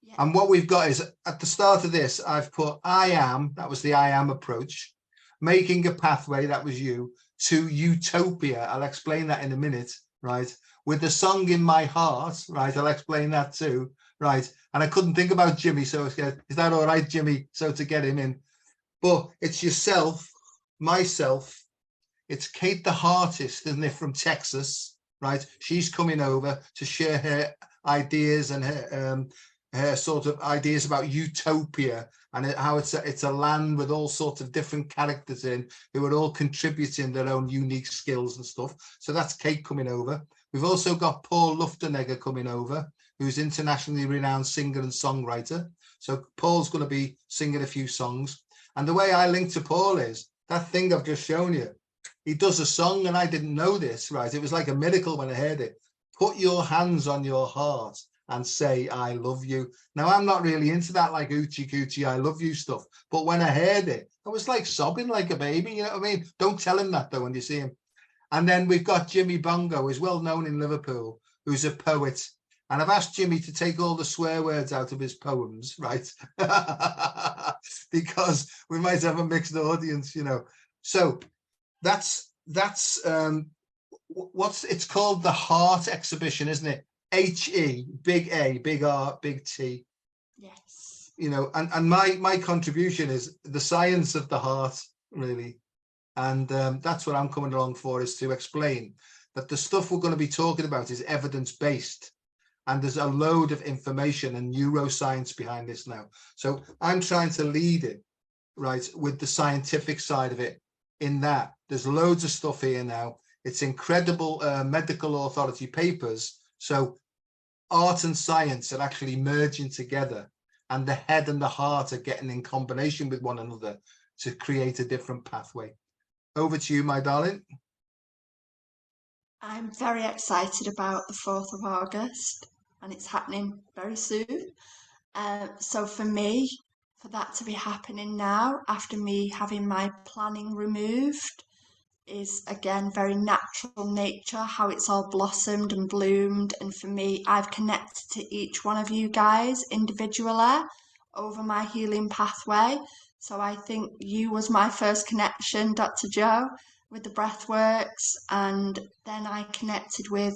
S1: Yeah. And what we've got is at the start of this, I've put I am, that was the I am approach, making a pathway, that was you, to utopia. I'll explain that in a minute, right? With the song in my heart, right? I'll explain that too, right? And I couldn't think about Jimmy, so is that all right, Jimmy? So to get him in. But it's yourself, myself, it's Kate the Heartist, isn't it, from Texas, right? She's coming over to share her ideas and her sort of ideas about utopia and how it's a land with all sorts of different characters in who are all contributing their own unique skills and stuff. So that's Kate coming over. We've also got Paul Luftenegger coming over, who's internationally renowned singer and songwriter. So Paul's going to be singing a few songs. And the way I link to Paul is that thing I've just shown you. He does a song, and I didn't know this, right? It was like a miracle when I heard it. Put your hands on your heart and say, I love you. Now, I'm not really into that, like oochie coochie, I love you stuff. But when I heard it, I was like sobbing like a baby, you know what I mean? Don't tell him that, though, when you see him. And then we've got Jimmy Bongo, who's well known in Liverpool, who's a poet. And I've asked Jimmy to take all the swear words out of his poems, right? Because we might have a mixed audience, you know. So that's what's it's called, the Heart Exhibition, isn't it? HE, big A, big R, big T.
S2: Yes.
S1: You know, and my contribution is the science of the heart, really. And that's what I'm coming along for, is to explain that the stuff we're going to be talking about is evidence-based. And there's a load of information and neuroscience behind this now. So I'm trying to lead it, right, with the scientific side of it, in that there's loads of stuff here now. It's incredible medical authority papers. So art and science are actually merging together, and the head and the heart are getting in combination with one another to create a different pathway. Over to you, my darling.
S2: I'm very excited about the 4th of August, and it's happening very soon. So for me, for that to be happening now, after me having my planning removed, is again very natural nature, how it's all blossomed and bloomed. And for me, I've connected to each one of you guys individually over my healing pathway. So I think you was my first connection, Dr. Joe, with the breathworks, and then I connected with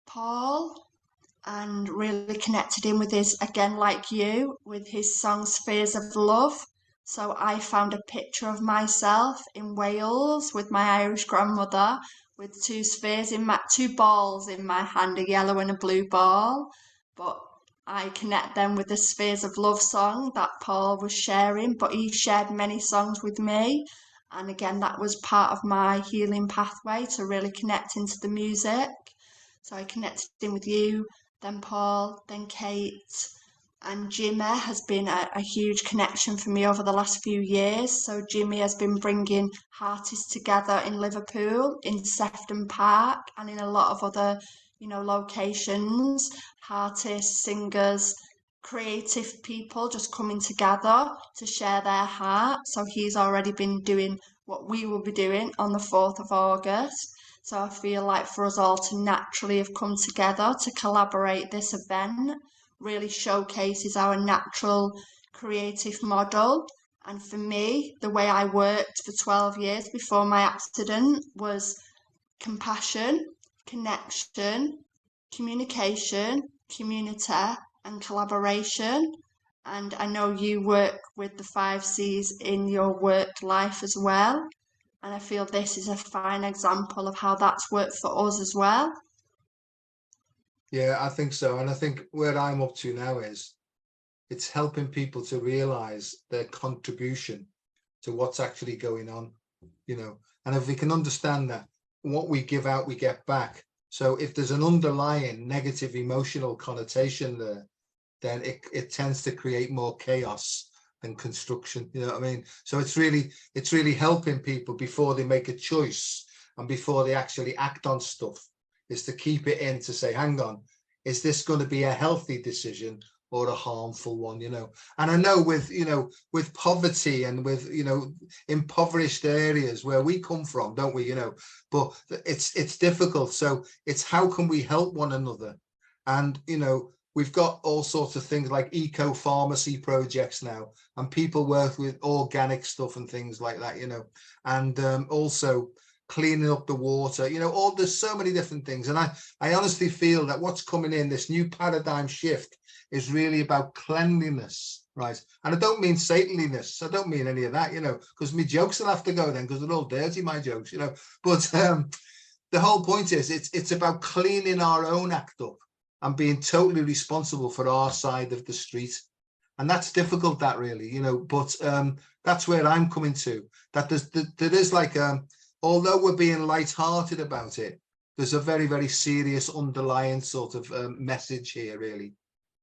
S2: Paul and really connected in with his, again like you, with his song Spheres of Love. So I found a picture of myself in Wales with my Irish grandmother, with two balls in my hand, a yellow and a blue ball. But I connect them with the Spheres of Love song that Paul was sharing, but he shared many songs with me. And again, that was part of my healing pathway, to really connect into the music. So I connected in with you, then Paul, then Kate. And Jimmy has been a huge connection for me over the last few years. So Jimmy has been bringing artists together in Liverpool, in Sefton Park, and in a lot of other, locations. Artists, singers, creative people just coming together to share their heart. So he's already been doing what we will be doing on the 4th of August. So I feel like for us all to naturally have come together to collaborate this event really showcases our natural creative model. And for me, the way I worked for 12 years before my accident was compassion, connection, communication, community, and collaboration. And I know you work with the 5 C's in your work life as well. And I feel this is a fine example of how that's worked for us as well.
S1: Yeah, I think so. And I think where I'm up to now is it's helping people to realize their contribution to what's actually going on, you know. And if we can understand that what we give out, we get back. So if there's an underlying negative emotional connotation there, then it tends to create more chaos than construction. You know what I mean? So it's really helping people before they make a choice and before they actually act on stuff, is to keep it in, to say, hang on, is this going to be a healthy decision or a harmful one, you know? And I know with poverty and with, impoverished areas where we come from, don't we, but it's difficult. So it's how can we help one another? And, we've got all sorts of things like eco-pharmacy projects now, and people work with organic stuff and things like that, and also cleaning up the water, there's so many different things. And I honestly feel that what's coming in, this new paradigm shift, is really about cleanliness, right? And I don't mean saintliness. I don't mean any of that, because my jokes will have to go then, because they're all dirty, my jokes, but the whole point is it's about cleaning our own act up and being totally responsible for our side of the street. And that's difficult, that really, but that's where I'm coming to, that there is like, although we're being light-hearted about it, there's a very, very serious underlying sort of message here, really.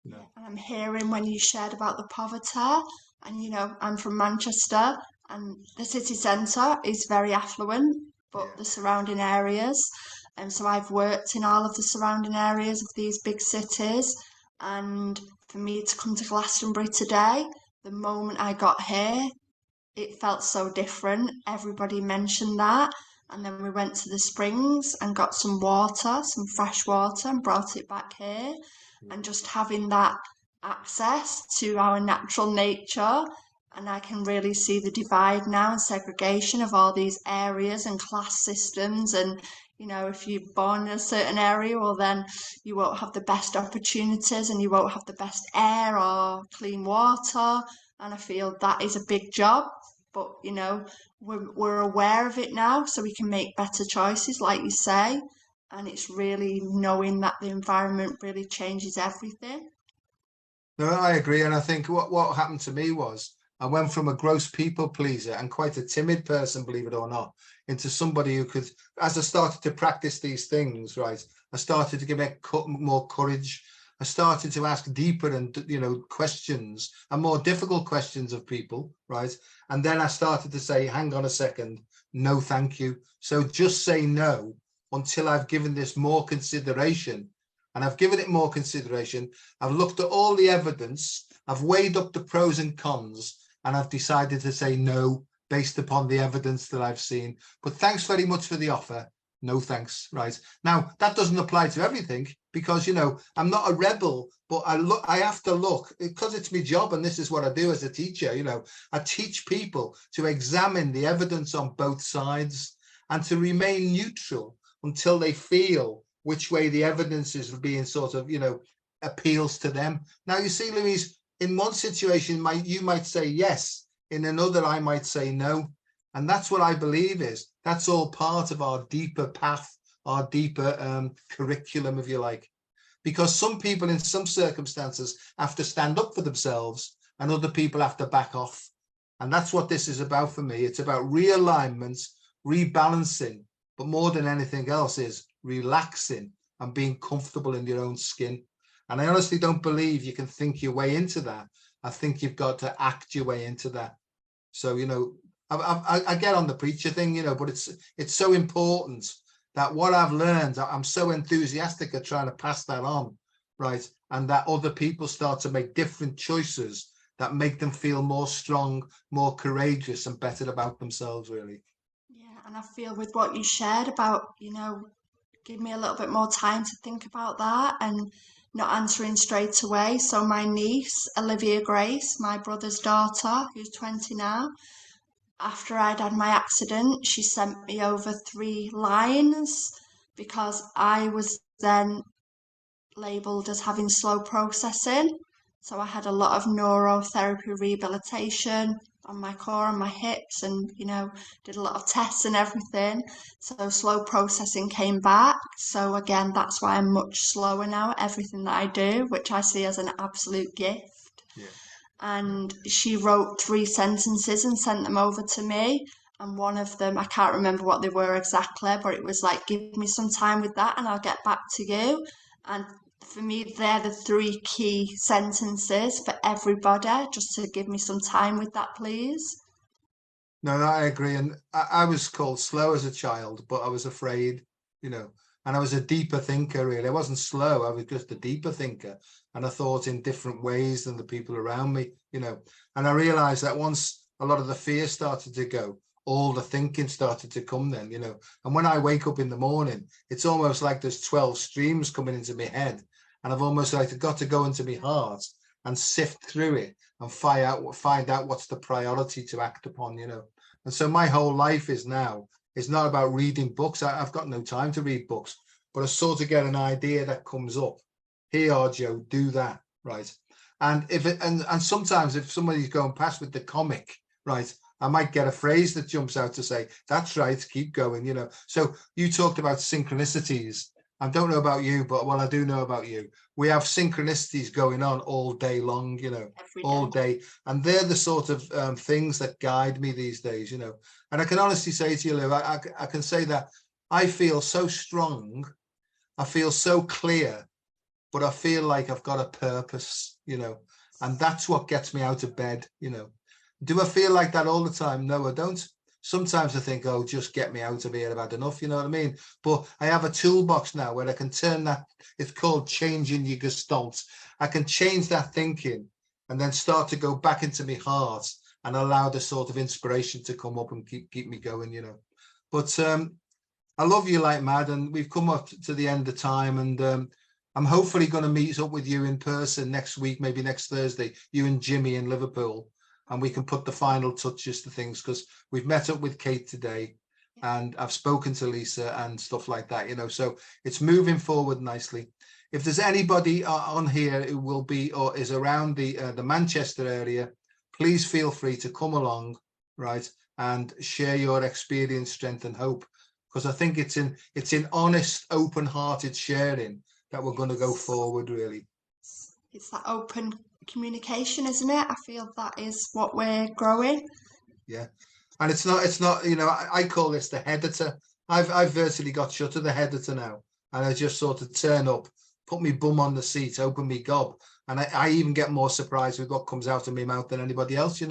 S2: And I'm hearing when you shared about the poverty, and I'm from Manchester, and the city centre is very affluent, but the surrounding areas, and so I've worked in all of the surrounding areas of these big cities, and for me to come to Glastonbury today, the moment I got here, it felt so different. Everybody mentioned that. And then we went to the springs and got some water, some fresh water, and brought it back here. And just having that access to our natural nature. And I can really see the divide now and segregation of all these areas and class systems. And, if you're born in a certain area, well, then you won't have the best opportunities and you won't have the best air or clean water. And I feel that is a big job. But, we're aware of it now, so we can make better choices, like you say. And it's really knowing that the environment really changes everything.
S1: No, I agree. And I think what happened to me was I went from a gross people pleaser and quite a timid person, believe it or not, into somebody who could, as I started to practice these things, right, I started to get more courage. I started to ask deeper and, questions and more difficult questions of people, right? And then I started to say, hang on a second, no, thank you. So just say no until I've given this more consideration. And I've given it more consideration. I've looked at all the evidence. I've weighed up the pros and cons, and I've decided to say no based upon the evidence that I've seen. But thanks very much for the offer. No thanks. Right. Now, that doesn't apply to everything, because, I'm not a rebel, but I have to look, because it's my job, and this is what I do as a teacher. I teach people to examine the evidence on both sides and to remain neutral until they feel which way the evidence is being sort of, appeals to them. Now, you see, Louise, in one situation, you might say yes. In another, I might say no. And that's what I believe is, that's all part of our deeper path, our deeper curriculum, if you like. Because some people in some circumstances have to stand up for themselves and other people have to back off. And that's what this is about for me. It's about realignment, rebalancing, but more than anything else is relaxing and being comfortable in your own skin. And I honestly don't believe you can think your way into that. I think you've got to act your way into that. So, I get on the preacher thing, but it's so important that what I've learned, I'm so enthusiastic at trying to pass that on, right? And that other people start to make different choices that make them feel more strong, more courageous, and better about themselves, really.
S2: Yeah, and I feel with what you shared about, give me a little bit more time to think about that and not answering straight away. So my niece, Olivia Grace, my brother's daughter, who's 20 now, after I'd had my accident, she sent me over 3 lines because I was then labelled as having slow processing. So I had a lot of neurotherapy rehabilitation, on my core and my hips, and did a lot of tests and everything. So slow processing came back. So again, that's why I'm much slower now at everything that I do, which I see as an absolute gift.
S1: Yeah.
S2: And she wrote 3 sentences and sent them over to me. And one of them, I can't remember what they were exactly, but it was like, give me some time with that and I'll get back to you. And for me, they're the 3 key sentences for everybody, just to give me some time with that, please.
S1: No, I agree. And I was called slow as a child, but I was afraid, and I was a deeper thinker, really. I wasn't slow. I was just a deeper thinker. And I thought in different ways than the people around me, and I realized that once a lot of the fear started to go, all the thinking started to come then, and when I wake up in the morning, it's almost like there's 12 streams coming into my head, and I've almost like got to go into my heart and sift through it and find out what's the priority to act upon, And so my whole life is not about reading books. I've got no time to read books, but I sort of get an idea that comes up. Here, Joe, do that, right? And and sometimes if somebody's going past with the comic, right, I might get a phrase that jumps out to say, that's right, keep going, So you talked about synchronicities. I don't know about you, but I do know about you. We have synchronicities going on all day long, all day. And they're the sort of things that guide me these days, And I can honestly say to you, Lou, I can say that I feel so strong. I feel so clear, but I feel like I've got a purpose, and that's what gets me out of bed, Do I feel like that all the time? No, I don't. Sometimes I think, oh, just get me out of here. I've had enough, you know what I mean? But I have a toolbox now where I can turn that. It's called changing your gestalt. I can change that thinking and then start to go back into my heart and allow the sort of inspiration to come up and keep me going, But I love you like mad, and we've come up to the end of time, and I'm hopefully going to meet up with you in person next week, maybe next Thursday, you and Jimmy in Liverpool. And we can put the final touches to things, because we've met up with Kate today and I've spoken to Lisa and stuff like that, so it's moving forward nicely. If there's anybody on here who will be or is around the Manchester area, please feel free to come along, right, and share your experience, strength and hope, because I think it's in honest, open-hearted sharing that we're going to go forward, really.
S2: It's that open communication, isn't it? I feel that is what we're growing.
S1: Yeah, and it's not I call this the headator. I've virtually got shut of the headator now, and I just sort of turn up, put me bum on the seat, open me gob, and I even get more surprised with what comes out of my mouth than anybody else,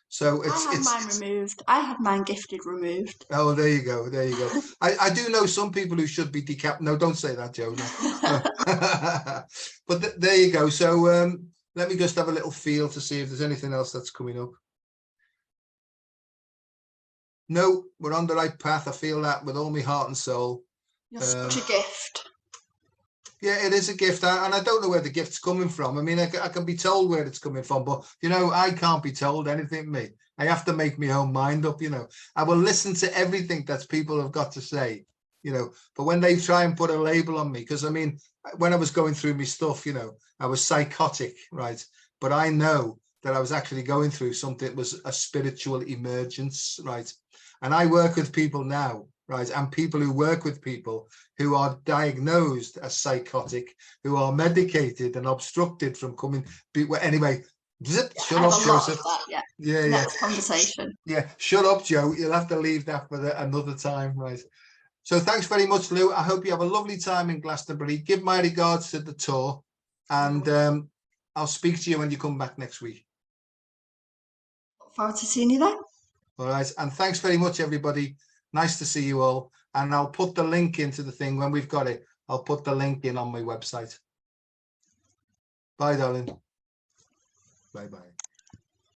S1: So
S2: I had mine removed. I had mine gifted removed.
S1: Oh, there you go. I do know some people who should be decapitated. No, don't say that, Joe. No. But there you go. So let me just have a little feel to see if there's anything else that's coming up. No, we're on the right path. I feel that with all my heart and soul.
S2: You're such a gift.
S1: Yeah, it is a gift, and I don't know where the gift's coming from. I mean, I can be told where it's coming from, but I can't be told anything. Me, I have to make my own mind up. I will listen to everything that people have got to say. But when they try and put a label on me, because I mean, when I was going through my stuff, I was psychotic, right? But I know that I was actually going through something that was a spiritual emergence, right? And I work with people now, right? And people who work with people who are diagnosed as psychotic, who are medicated and obstructed from coming. Anyway, shut up, Joseph. Yeah.
S2: Next conversation.
S1: Yeah, shut up, Joe. You'll have to leave that for another time, right? So thanks very much, Lou. I hope you have a lovely time in Glastonbury. Give my regards to the tour, and I'll speak to you when you come back next week.
S2: Look forward to seeing you there.
S1: All right, and thanks very much, everybody. Nice to see you all. And I'll put the link into the thing when we've got it. I'll put the link in on my website. Bye, darling. Bye-bye.